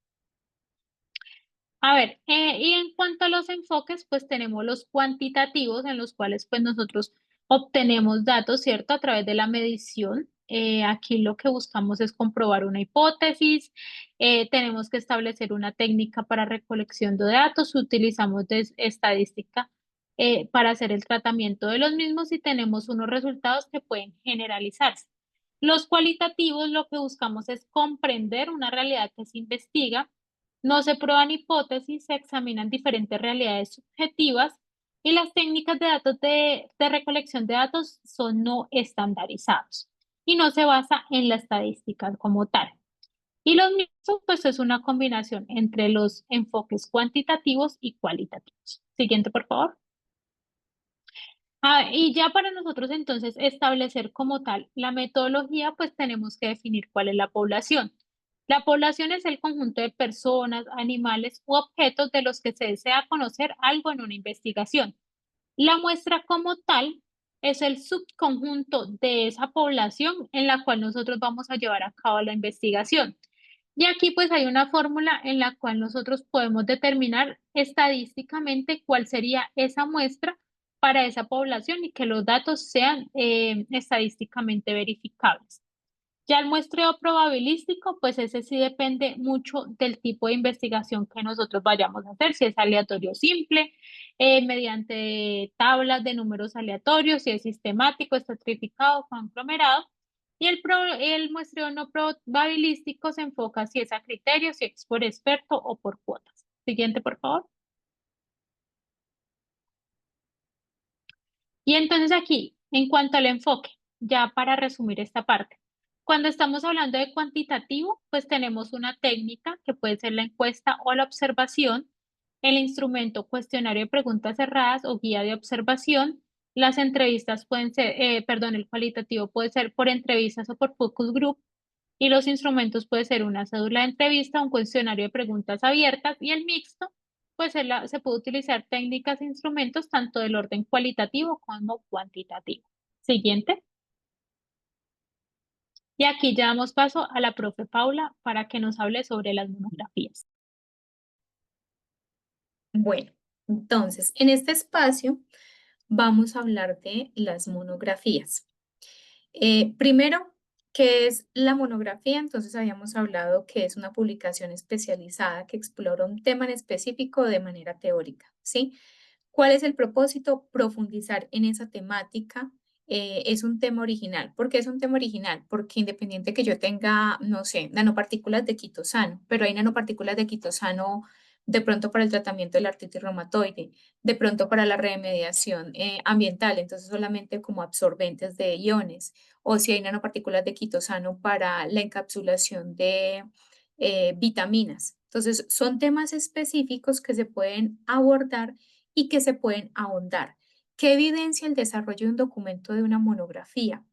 A ver, y en cuanto a los enfoques, pues tenemos los cuantitativos en los cuales pues nosotros obtenemos datos, ¿cierto? A través de la medición. Aquí lo que buscamos es comprobar una hipótesis, tenemos que establecer una técnica para recolección de datos, utilizamos estadística para hacer el tratamiento de los mismos y tenemos unos resultados que pueden generalizarse. Los cualitativos lo que buscamos es comprender una realidad que se investiga, no se prueban hipótesis, se examinan diferentes realidades subjetivas y las técnicas de datos de recolección de datos son no estandarizados y no se basa en la estadística como tal. Y los mismos, pues es una combinación entre los enfoques cuantitativos y cualitativos. Siguiente, por favor. Y ya para nosotros entonces establecer como tal la metodología, pues tenemos que definir cuál es la población. La población es el conjunto de personas, animales u objetos de los que se desea conocer algo en una investigación. La muestra como tal es el subconjunto de esa población en la cual nosotros vamos a llevar a cabo la investigación. Y aquí pues hay una fórmula en la cual nosotros podemos determinar estadísticamente cuál sería esa muestra para esa población y que los datos sean estadísticamente verificables. Ya el muestreo probabilístico, pues ese sí depende mucho del tipo de investigación que nosotros vayamos a hacer, si es aleatorio simple, mediante tablas de números aleatorios, si es sistemático, estratificado, conglomerado. Y el muestreo no probabilístico se enfoca si es a criterios, si es por experto o por cuotas. Siguiente, por favor. Y entonces aquí, en cuanto al enfoque, ya para resumir esta parte, cuando estamos hablando de cuantitativo, pues tenemos una técnica que puede ser la encuesta o la observación, el instrumento cuestionario de preguntas cerradas o guía de observación, las entrevistas pueden ser, perdón, el cualitativo puede ser por entrevistas o por focus group, y los instrumentos puede ser una cédula de entrevista, un cuestionario de preguntas abiertas y el mixto, pues se puede utilizar técnicas e instrumentos tanto del orden cualitativo como cuantitativo. Siguiente. Y aquí ya damos paso a la profe Paula para que nos hable sobre las monografías. Bueno, entonces, en este espacio vamos a hablar de las monografías. Primero, ¿qué es la monografía? Entonces, habíamos hablado que es una publicación especializada que explora un tema en específico de manera teórica, ¿sí? ¿Cuál es el propósito? Profundizar en esa temática. Es un tema original. ¿Por qué es un tema original? Porque independiente que yo tenga, no sé, nanopartículas de quitosano, pero hay nanopartículas de quitosano de pronto para el tratamiento de la artritis reumatoide, de pronto para la remediación ambiental, entonces solamente como absorbentes de iones, o si hay nanopartículas de quitosano para la encapsulación de vitaminas. Entonces, son temas específicos que se pueden abordar y que se pueden ahondar. ¿Qué evidencia el desarrollo de un documento de una monografía?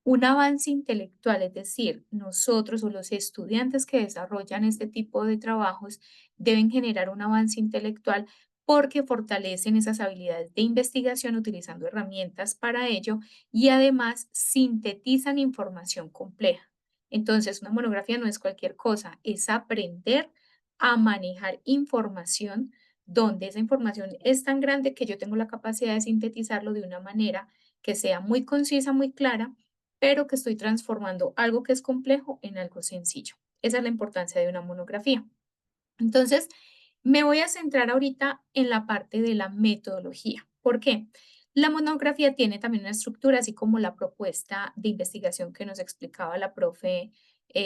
Un avance intelectual, es decir, nosotros o los estudiantes que desarrollan este tipo de trabajos deben generar un avance intelectual porque fortalecen esas habilidades de investigación utilizando herramientas para ello y además sintetizan información compleja. Entonces, una monografía no es cualquier cosa, es aprender a manejar información donde esa información es tan grande que yo tengo la capacidad de sintetizarlo de una manera que sea muy concisa, muy clara, pero que estoy transformando algo que es complejo en algo sencillo. Esa es la importancia de una monografía. Entonces, me voy a centrar ahorita en la parte de la metodología. ¿Por qué? La monografía tiene también una estructura, así como la propuesta de investigación que nos explicaba la profe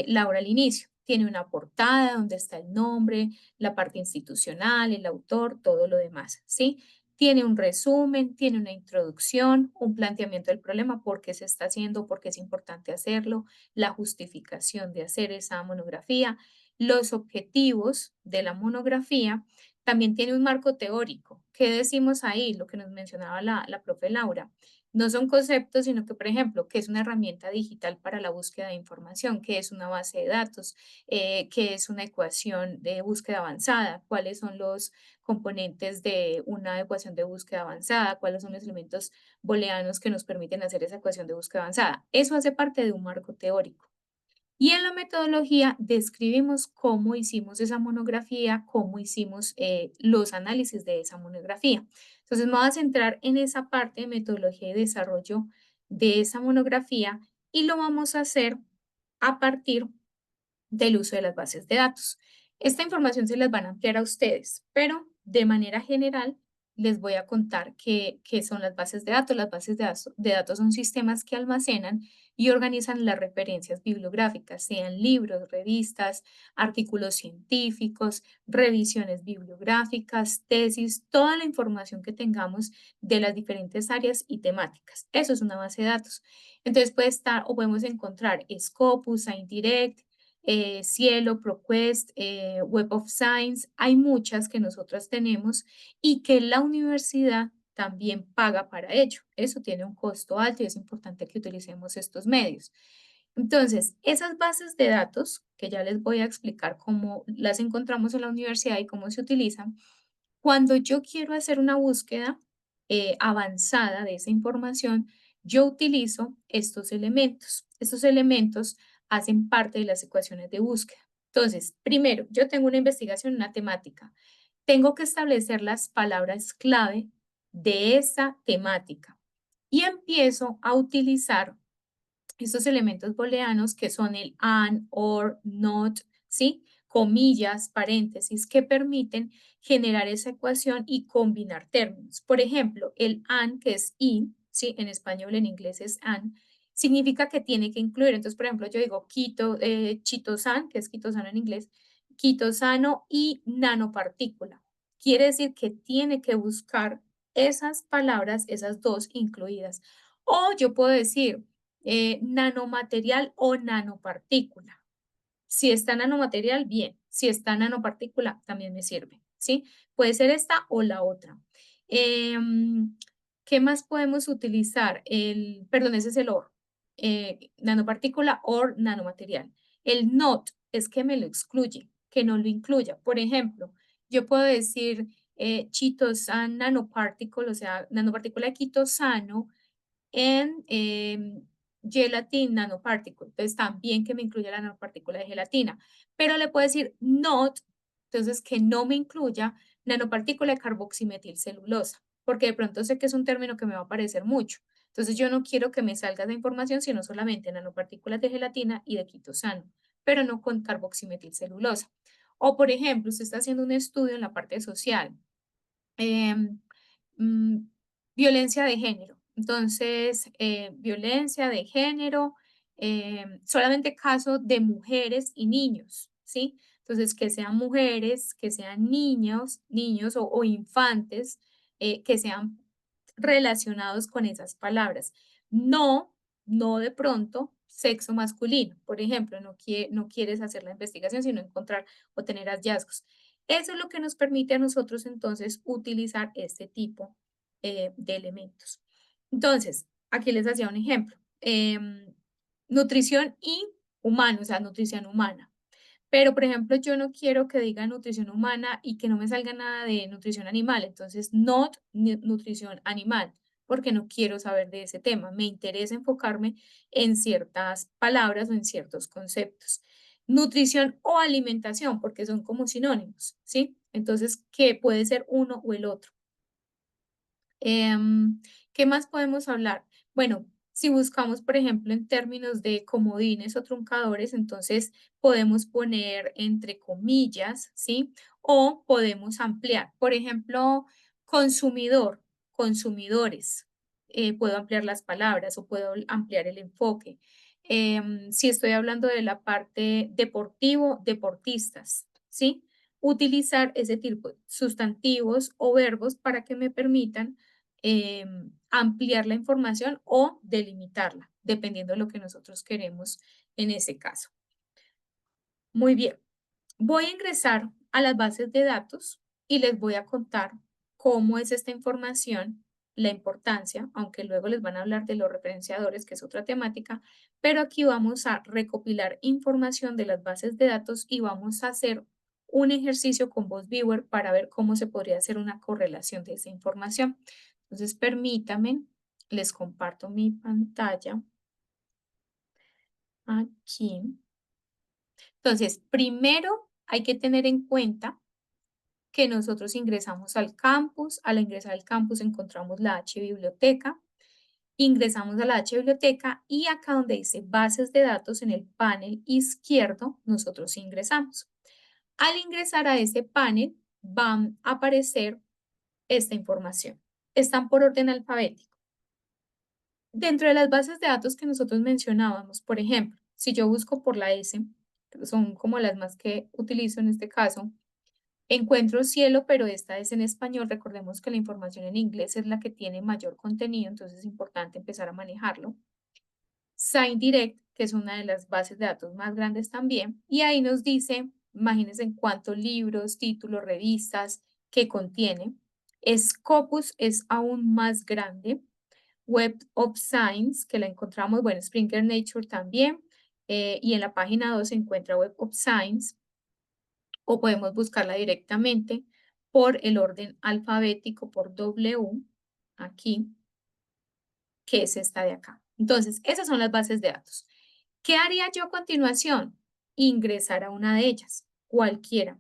Laura al inicio. Tiene una portada donde está el nombre, la parte institucional, el autor, todo lo demás, ¿sí? Tiene un resumen, tiene una introducción, un planteamiento del problema, por qué se está haciendo, por qué es importante hacerlo, la justificación de hacer esa monografía, los objetivos de la monografía. También tiene un marco teórico. ¿Qué decimos ahí? Lo que nos mencionaba la profe Laura. No son conceptos, sino que, por ejemplo, ¿qué es una herramienta digital para la búsqueda de información? ¿Qué es una base de datos? ¿Qué es una ecuación de búsqueda avanzada? ¿Cuáles son los componentes de una ecuación de búsqueda avanzada? ¿Cuáles son los elementos booleanos que nos permiten hacer esa ecuación de búsqueda avanzada? Eso hace parte de un marco teórico. Y en la metodología describimos cómo hicimos esa monografía, cómo hicimos los análisis de esa monografía. Entonces me voy a centrar en esa parte de metodología y desarrollo de esa monografía y lo vamos a hacer a partir del uso de las bases de datos. Esta información se las van a ampliar a ustedes, pero de manera general les voy a contar qué son las bases de datos. Las bases de datos son sistemas que almacenan y organizan las referencias bibliográficas, sean libros, revistas, artículos científicos, revisiones bibliográficas, tesis, toda la información que tengamos de las diferentes áreas y temáticas. Eso es una base de datos. Entonces puede estar o podemos encontrar Scopus, ScienDirect, Cielo, ProQuest, Web of Science, hay muchas que nosotras tenemos y que la universidad también paga para ello. Eso tiene un costo alto y es importante que utilicemos estos medios. Entonces, esas bases de datos, que ya les voy a explicar cómo las encontramos en la universidad y cómo se utilizan, cuando yo quiero hacer una búsqueda avanzada de esa información, yo utilizo estos elementos. Estos elementos hacen parte de las ecuaciones de búsqueda. Entonces, primero, yo tengo una investigación, una temática. tengo que establecer las palabras clave de esa temática y empiezo a utilizar estos elementos booleanos que son el and, or, not, ¿sí? Comillas, paréntesis, que permiten generar esa ecuación y combinar términos. Por ejemplo, el and, que es y, ¿sí? En español, en inglés es and, significa que tiene que incluir. Entonces, por ejemplo, yo digo chitosan, que es quitosano en inglés, quitosano y nanopartícula. Quiere decir que tiene que buscar esas palabras, esas dos incluidas. O yo puedo decir, nanomaterial o nanopartícula. Si está nanomaterial, bien. Si está nanopartícula, también me sirve, ¿sí? Puede ser esta o la otra. ¿Qué más podemos utilizar? Perdón, ese es el OR. Nanopartícula o nanomaterial. El NOT es que me lo excluye, que no lo incluya. Por ejemplo, yo puedo decir chitosan nanoparticle, o sea, nanopartícula de quitosano en gelatin nanoparticle. Entonces, también que me incluya la nanopartícula de gelatina. Pero le puedo decir not, entonces que no me incluya nanopartícula de carboximetilcelulosa, porque de pronto sé que es un término que me va a aparecer mucho. Entonces, yo no quiero que me salga esa información, sino solamente nanopartículas de gelatina y de quitosano, pero no con carboximetilcelulosa. O, por ejemplo, usted está haciendo un estudio en la parte social. em, mm, Violencia de género. Entonces, violencia de género, solamente caso de mujeres y niños, ¿sí? Entonces, que sean mujeres, que sean niños o infantes, que sean relacionados con esas palabras. No, no de pronto sexo masculino. Por ejemplo, no quieres hacer la investigación, sino encontrar o tener hallazgos. Eso es lo que nos permite a nosotros entonces utilizar este tipo de elementos. Entonces, aquí les hacía un ejemplo. Nutrición y humano, o sea, nutrición humana. Pero, por ejemplo, yo no quiero que diga nutrición humana y que no me salga nada de nutrición animal. Entonces, not nutrición animal, porque no quiero saber de ese tema. Me interesa enfocarme en ciertas palabras o en ciertos conceptos. Nutrición o alimentación, porque son como sinónimos, ¿sí? Entonces, que puede ser uno o el otro. ¿Qué más podemos hablar? Bueno, si buscamos, por ejemplo, en términos de comodines o truncadores, entonces podemos poner entre comillas, ¿sí? O podemos ampliar. Por ejemplo, consumidor, consumidores. Puedo ampliar las palabras o puedo ampliar el enfoque. Si estoy hablando de la parte deportivo, deportistas, ¿sí? Utilizar ese tipo de sustantivos o verbos para que me permitan ampliar la información o delimitarla, dependiendo de lo que nosotros queremos en ese caso. Muy bien, voy a ingresar a las bases de datos y les voy a contar cómo es esta información, la importancia, aunque luego les van a hablar de los referenciadores, que es otra temática, pero aquí vamos a recopilar información de las bases de datos y vamos a hacer un ejercicio con VozViewer para ver cómo se podría hacer una correlación de esa información. Entonces, permítanme, les comparto mi pantalla aquí. Entonces, primero hay que tener en cuenta que nosotros ingresamos al campus. Al ingresar al campus encontramos la H biblioteca. Ingresamos a la H biblioteca y acá donde dice bases de datos en el panel izquierdo, nosotros ingresamos. Al ingresar a ese panel van a aparecer esta información. Están por orden alfabético. Dentro de las bases de datos que nosotros mencionábamos, por ejemplo, si yo busco por la S, que son como las más que utilizo en este caso, encuentro cielo, pero esta es en español. Recordemos que la información en inglés es la que tiene mayor contenido, entonces es importante empezar a manejarlo. Sign Direct, que es una de las bases de datos más grandes también, y ahí nos dice, imagínense en cuántos libros, títulos, revistas que contiene. Scopus es aún más grande. Web of Science, que la encontramos, bueno, Springer Nature también, y en la página 2 se encuentra Web of Science, o podemos buscarla directamente por el orden alfabético, por W, aquí, que es esta de acá. Entonces, esas son las bases de datos. ¿Qué haría yo a continuación? Ingresar a una de ellas, cualquiera.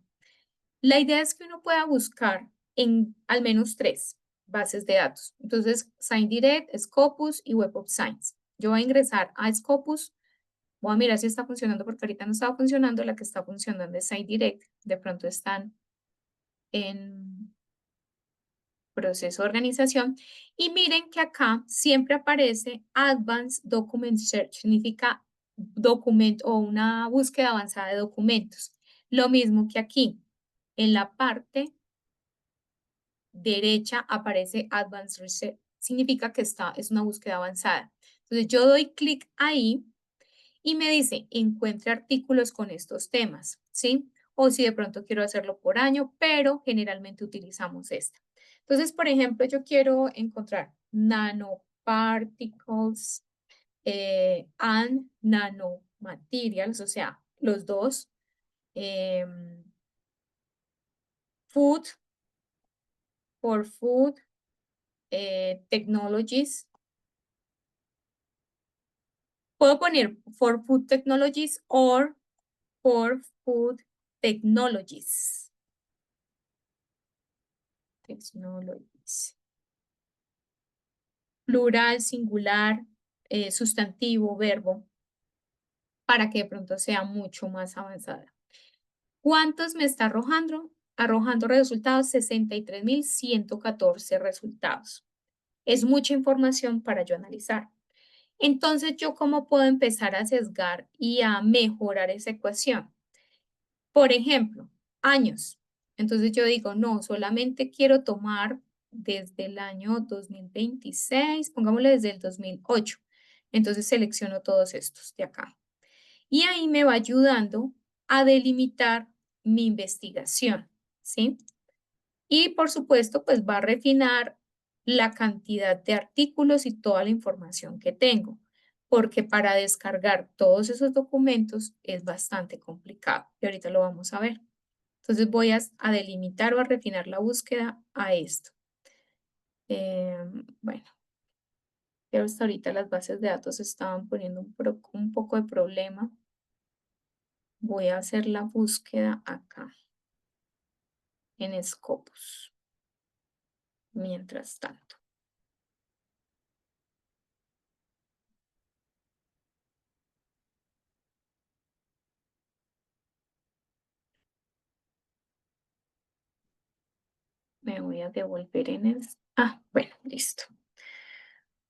La idea es que uno pueda buscar en al menos 3 bases de datos. Entonces, ScienceDirect, Scopus y Web of Science. Yo voy a ingresar a Scopus, voy a mirar si está funcionando porque ahorita no estaba funcionando, la que está funcionando es ScienceDirect. De pronto están en proceso de organización. Y miren que acá siempre aparece Advanced Document Search, significa documento o una búsqueda avanzada de documentos. Lo mismo que aquí, en la parte derecha aparece Advanced Research, significa que es una búsqueda avanzada. Entonces yo doy clic ahí y me dice, encuentre artículos con estos temas, ¿sí? O si de pronto quiero hacerlo por año, pero generalmente utilizamos esta. Entonces, por ejemplo, yo quiero encontrar nanoparticles and nanomaterials, o sea, los dos. Food, for food, technologies. Puedo poner for food technologies or for food technologies. Technologies. Plural, singular, sustantivo, verbo, para que de pronto sea mucho más avanzada. ¿Cuántos me está arrojando? Arrojando resultados, 63.114 resultados. Es mucha información para yo analizar. Entonces, ¿yo cómo puedo empezar a sesgar y a mejorar esa ecuación? Por ejemplo, años. Entonces yo digo, no, solamente quiero tomar desde el año 2026, pongámosle desde el 2008. Entonces selecciono todos estos de acá. Y ahí me va ayudando a delimitar mi investigación, ¿sí? Y por supuesto, pues va a refinar la cantidad de artículos y toda la información que tengo, porque para descargar todos esos documentos es bastante complicado y ahorita lo vamos a ver. Entonces voy a delimitar o a refinar la búsqueda a esto. Bueno, pero hasta ahorita las bases de datos estaban poniendo un poco de problema. Voy a hacer la búsqueda acá en Scopus. Mientras tanto. Me voy a devolver en el... Ah, bueno, listo.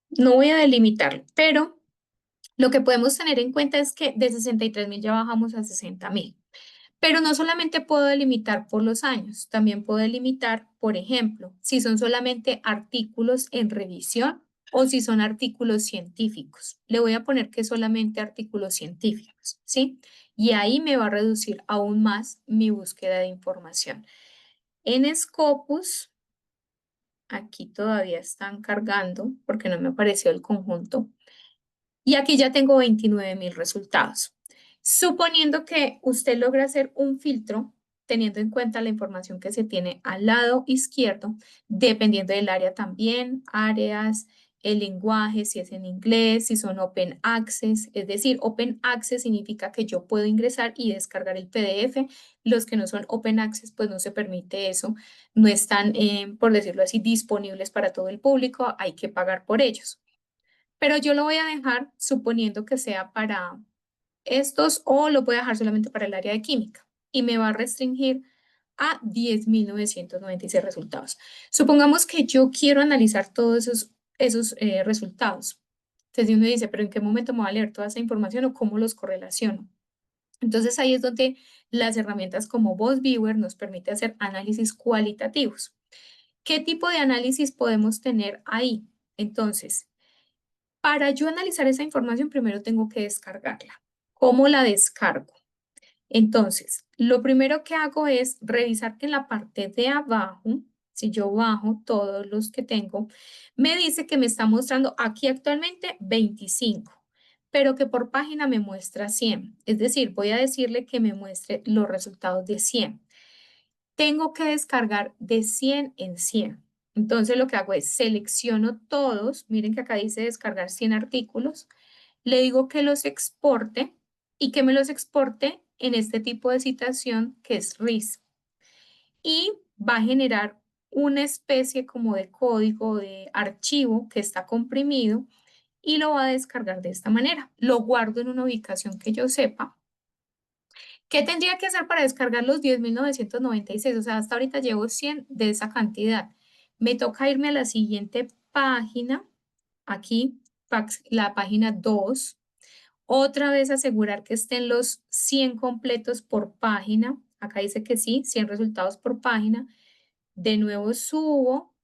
No voy a delimitarlo, pero lo que podemos tener en cuenta es que de 63.000 ya bajamos a 60.000. Pero no solamente puedo delimitar por los años, también puedo delimitar, por ejemplo, si son solamente artículos en revisión o si son artículos científicos. Le voy a poner que solamente artículos científicos, ¿sí? Y ahí me va a reducir aún más mi búsqueda de información. En Scopus, aquí todavía están cargando porque no me apareció el conjunto. Y aquí ya tengo 29.000 resultados. Suponiendo que usted logra hacer un filtro, teniendo en cuenta la información que se tiene al lado izquierdo, dependiendo del área también, áreas, el lenguaje, si es en inglés, si son open access, es decir, open access significa que yo puedo ingresar y descargar el PDF. Los que no son open access, pues no se permite eso, no están, por decirlo así, disponibles para todo el público, hay que pagar por ellos. Pero yo lo voy a dejar suponiendo que sea para estos o lo voy a dejar solamente para el área de química y me va a restringir a 10.996 resultados. Supongamos que yo quiero analizar todos esos resultados. Entonces uno dice, pero ¿en qué momento me va a leer toda esa información o cómo los correlaciono? Entonces ahí es donde las herramientas como VozViewer nos permite hacer análisis cualitativos. ¿Qué tipo de análisis podemos tener ahí? Entonces, para yo analizar esa información, primero tengo que descargarla. ¿Cómo la descargo? Entonces, lo primero que hago es revisar que en la parte de abajo, si yo bajo todos los que tengo, me dice que me está mostrando aquí actualmente 25, pero que por página me muestra 100. Es decir, voy a decirle que me muestre los resultados de 100. Tengo que descargar de 100 en 100. Entonces lo que hago es selecciono todos, miren que acá dice descargar 100 artículos, le digo que los exporte y que me los exporte en este tipo de citación que es RIS. y va a generar una especie como de código, de archivo que está comprimido y lo va a descargar de esta manera. Lo guardo en una ubicación que yo sepa. ¿Qué tendría que hacer para descargar los 10.996? O sea, hasta ahorita llevo 100 de esa cantidad. Me toca irme a la siguiente página, aquí, la página 2. Otra vez asegurar que estén los 100 completos por página. Acá dice que sí, 100 resultados por página. De nuevo subo,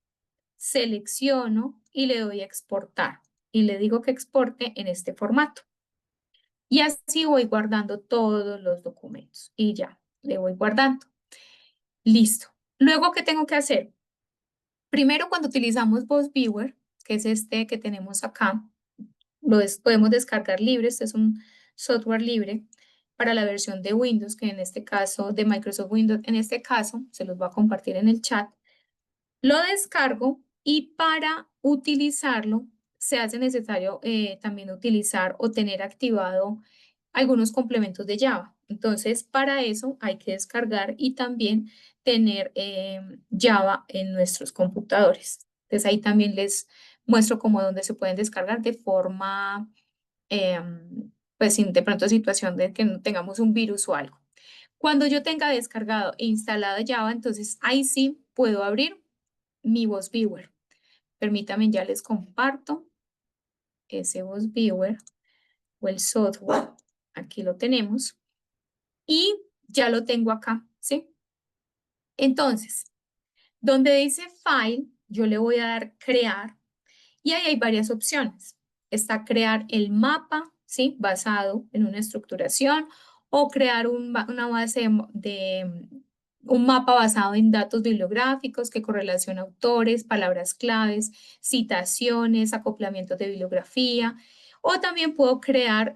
selecciono y le doy a exportar. Y le digo que exporte en este formato. Y así voy guardando todos los documentos. Y ya, le voy guardando. Listo. Luego, ¿qué tengo que hacer? Primero, cuando utilizamos Boss Viewer, que es este que tenemos acá, podemos descargar libre. Este es un software libre para la versión de Windows, que en este caso, de Microsoft Windows, en este caso, se los voy a compartir en el chat. Lo descargo y para utilizarlo se hace necesario también utilizar o tener activado algunos complementos de Java. Entonces, para eso hay que descargar y también tener Java en nuestros computadores. Entonces, ahí también les muestro cómo dónde se pueden descargar de forma, pues sin de pronto situación de que no tengamos un virus o algo. Cuando yo tenga descargado e instalado Java, entonces ahí sí puedo abrir mi Boss Viewer. Permítanme, ya les comparto ese Boss Viewer o el software. Aquí lo tenemos y ya lo tengo acá, ¿sí? Entonces, donde dice File, yo le voy a dar Crear y ahí hay varias opciones. Está crear el mapa, ¿sí? Basado en una estructuración o crear una base un mapa basado en datos bibliográficos que correlaciona autores, palabras claves, citaciones, acoplamientos de bibliografía. O también puedo crear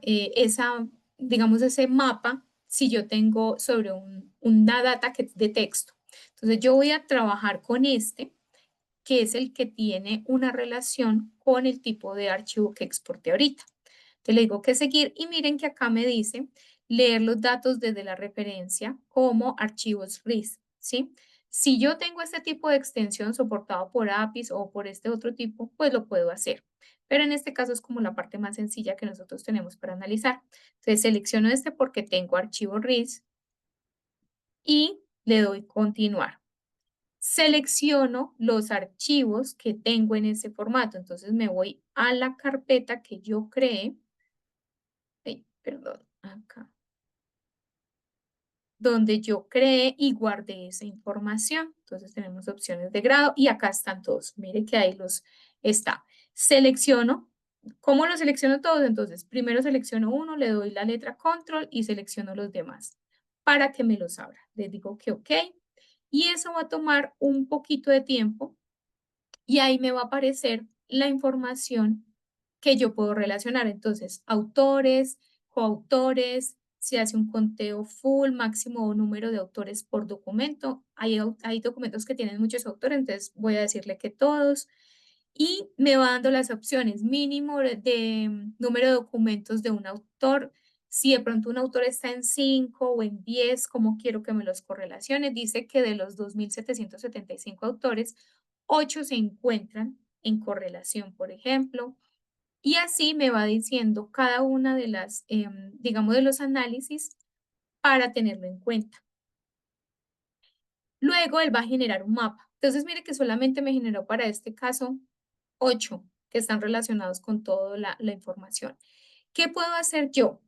digamos, ese mapa si yo tengo sobre una data que es de texto. Entonces yo voy a trabajar con este que es el que tiene una relación con el tipo de archivo que exporté ahorita. Entonces le digo que seguir y miren que acá me dice leer los datos desde la referencia como archivos RIS, ¿sí? Si yo tengo este tipo de extensión soportado por APIs o por este otro tipo, pues lo puedo hacer. Pero en este caso es como la parte más sencilla que nosotros tenemos para analizar. Entonces selecciono este porque tengo archivo RIS y le doy continuar. Selecciono los archivos que tengo en ese formato. Entonces me voy a la carpeta que yo creé. Ay, perdón, acá. Donde yo creé y guardé esa información. Entonces tenemos opciones de grado y acá están todos. Mire que ahí los está. Selecciono. ¿Cómo los selecciono todos? Entonces, primero selecciono uno, le doy la letra control y selecciono los demás para que me los abra. Les digo que ok. Y eso va a tomar un poquito de tiempo y ahí me va a aparecer la información que yo puedo relacionar. Entonces, autores, coautores, se hace un conteo full, máximo número de autores por documento. Hay documentos que tienen muchos autores, entonces voy a decirle que todos. Y me va dando las opciones, mínimo número de documentos de un autor. Si de pronto un autor está en 5 o en 10, ¿cómo quiero que me los correlacione? Dice que de los 2.775 autores, 8 se encuentran en correlación, por ejemplo. Y así me va diciendo cada una de las, digamos, de los análisis para tenerlo en cuenta. Luego él va a generar un mapa. Entonces, mire que solamente me generó para este caso 8 que están relacionados con toda la información. ¿Qué puedo hacer yo?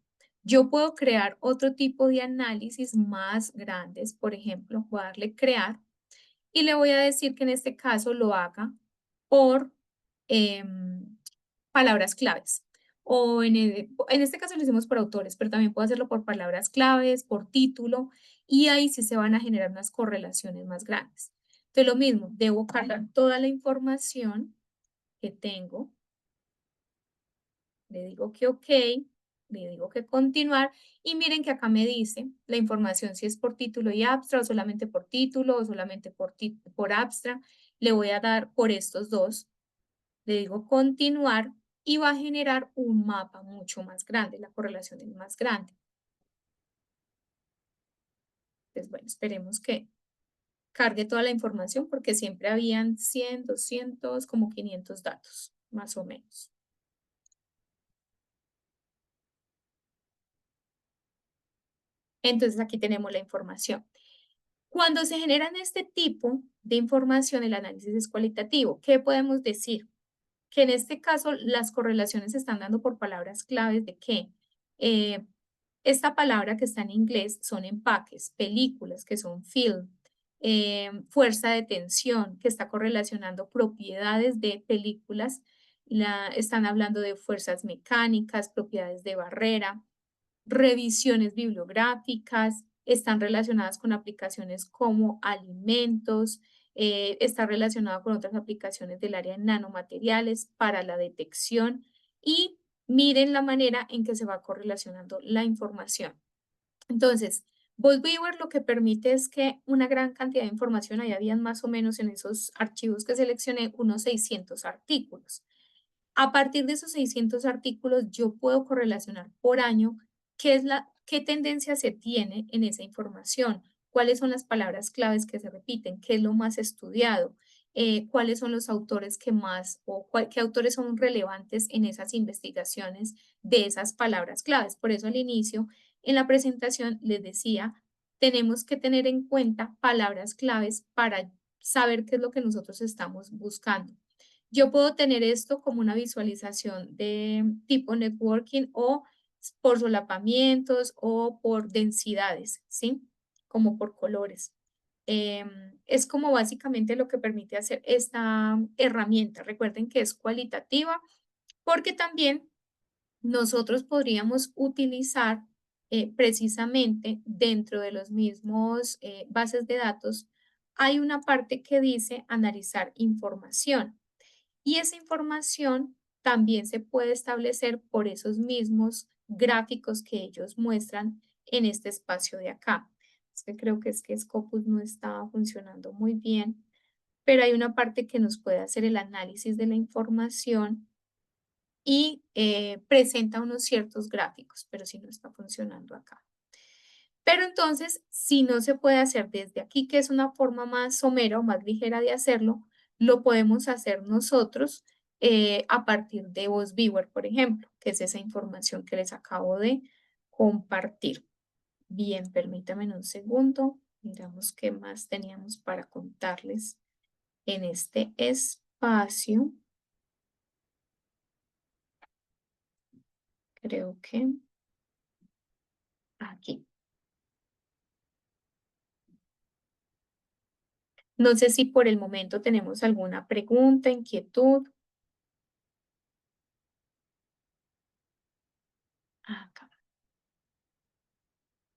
Yo puedo crear otro tipo de análisis más grandes. Por ejemplo, voy a darle crear y le voy a decir que en este caso lo haga por palabras claves. O en este caso lo hicimos por autores, pero también puedo hacerlo por palabras claves, por título, y ahí sí se van a generar unas correlaciones más grandes. Entonces, lo mismo, debo cargar toda la información que tengo, le digo que ok, le digo que continuar, y miren que acá me dice la información si es por título y abstra, o solamente por título, o solamente por abstra. Le voy a dar por estos dos, le digo continuar y va a generar un mapa mucho más grande, la correlación es más grande. Entonces, bueno, esperemos que cargue toda la información porque siempre habían 100, 200, como 500 datos, más o menos. Entonces aquí tenemos la información. Cuando se generan este tipo de información, el análisis es cualitativo. ¿Qué podemos decir? Que en este caso las correlaciones se están dando por palabras claves de que esta palabra que está en inglés son empaques, películas que son film, fuerza de tensión que está correlacionando propiedades de películas, están hablando de fuerzas mecánicas, propiedades de barrera, revisiones bibliográficas, están relacionadas con aplicaciones como alimentos, está relacionado con otras aplicaciones del área de nanomateriales para la detección y miren la manera en que se va correlacionando la información. Entonces, Boltweaver lo que permite es que una gran cantidad de información, ahí habían más o menos en esos archivos que seleccioné unos 600 artículos. A partir de esos 600 artículos, yo puedo correlacionar por año qué tendencia se tiene en esa información, cuáles son las palabras claves que se repiten, qué es lo más estudiado, cuáles son los autores que más o qué autores son relevantes en esas investigaciones de esas palabras claves. Por eso al inicio, en la presentación les decía, tenemos que tener en cuenta palabras claves para saber qué es lo que nosotros estamos buscando. Yo puedo tener esto como una visualización de tipo networking o por solapamientos o por densidades, ¿sí? Como por colores. Es como básicamente lo que permite hacer esta herramienta. Recuerden que es cualitativa porque también nosotros podríamos utilizar precisamente dentro de los mismos bases de datos, hay una parte que dice analizar información. Y esa información también se puede establecer por esos mismos gráficos que ellos muestran en este espacio de acá. Es que creo que es que Scopus no está funcionando muy bien, pero hay una parte que nos puede hacer el análisis de la información y presenta unos ciertos gráficos, pero si no está funcionando acá. Pero entonces, si no se puede hacer desde aquí, que es una forma más somera o más ligera de hacerlo, lo podemos hacer nosotros a partir de VozViewer, por ejemplo, que es esa información que les acabo de compartir. Bien, permítanme un segundo. Miramos qué más teníamos para contarles en este espacio. Creo que aquí. No sé si por el momento tenemos alguna pregunta, inquietud. Acá.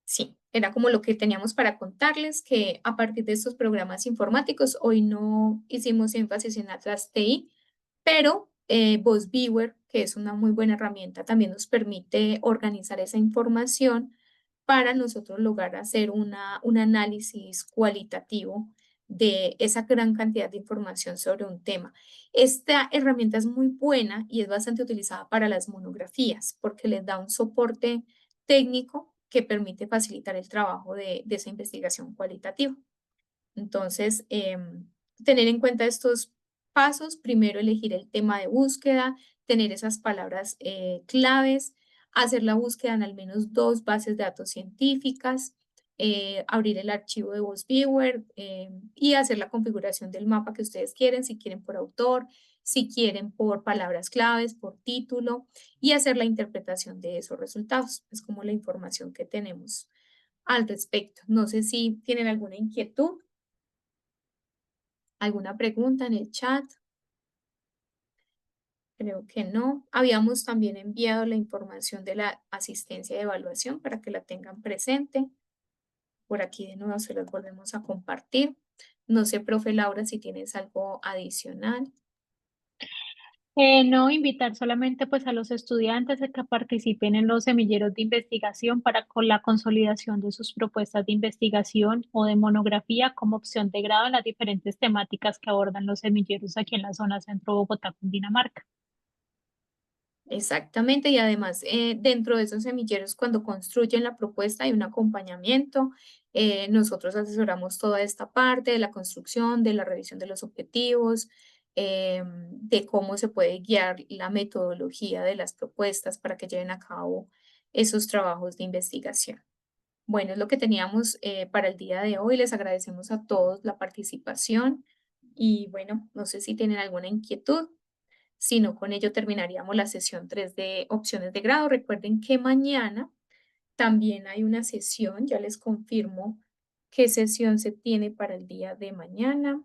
Sí, era como lo que teníamos para contarles, que a partir de estos programas informáticos, hoy no hicimos énfasis en Atlas TI, pero VozViewer, que es una muy buena herramienta, también nos permite organizar esa información para nosotros lograr hacer un análisis cualitativo de esa gran cantidad de información sobre un tema. Esta herramienta es muy buena y es bastante utilizada para las monografías porque les da un soporte técnico que permite facilitar el trabajo de esa investigación cualitativa. Entonces, tener en cuenta estos pasos, primero elegir el tema de búsqueda, tener esas palabras claves, hacer la búsqueda en al menos 2 bases de datos científicas, abrir el archivo de VozViewer y hacer la configuración del mapa que ustedes quieren, si quieren por autor, si quieren por palabras claves, por título, y hacer la interpretación de esos resultados. Es como la información que tenemos al respecto. No sé si tienen alguna inquietud. ¿Alguna pregunta en el chat? Creo que no. Habíamos también enviado la información de la asistencia de evaluación para que la tengan presente. Por aquí de nuevo se las volvemos a compartir. No sé, profe Laura, si tienes algo adicional. No invitar solamente pues a los estudiantes a que participen en los semilleros de investigación para con la consolidación de sus propuestas de investigación o de monografía como opción de grado en las diferentes temáticas que abordan los semilleros aquí en la zona centro Bogotá, Cundinamarca. Exactamente, y además dentro de esos semilleros, cuando construyen la propuesta hay un acompañamiento Nosotros asesoramos toda esta parte de la construcción, de la revisión de los objetivos, de cómo se puede guiar la metodología de las propuestas para que lleven a cabo esos trabajos de investigación. Bueno, es lo que teníamos para el día de hoy. Les agradecemos a todos la participación y bueno, no sé si tienen alguna inquietud. Si no, con ello terminaríamos la sesión 3 de opciones de grado. Recuerden que mañana también hay una sesión, ya les confirmo qué sesión se tiene para el día de mañana.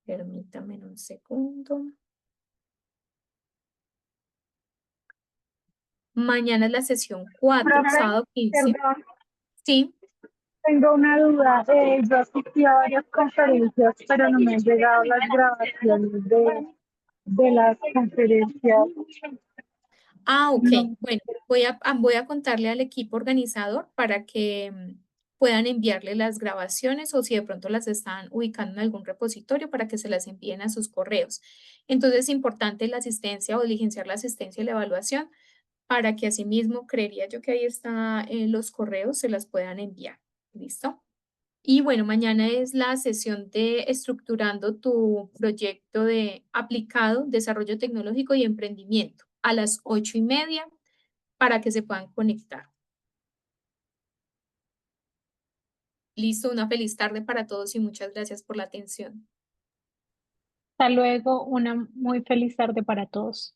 Permítanme un segundo. Mañana es la sesión 4, Profe, sábado 15. perdón, Sí. tengo una duda. Yo asistí a varias conferencias, pero no me han llegado las grabaciones de las conferencias. Ah, ok. No. Bueno, voy a contarle al equipo organizador para que puedan enviarle las grabaciones o si de pronto las están ubicando en algún repositorio para que se las envíen a sus correos. Entonces es importante la asistencia o diligenciar la asistencia y la evaluación para que asimismo, creería yo que ahí está los correos, se las puedan enviar. ¿Listo? Y bueno, mañana es la sesión de estructurando tu proyecto de aplicado, desarrollo tecnológico y emprendimiento a las 8:30 para que se puedan conectar. Listo, una feliz tarde para todos y muchas gracias por la atención. Hasta luego, una muy feliz tarde para todos.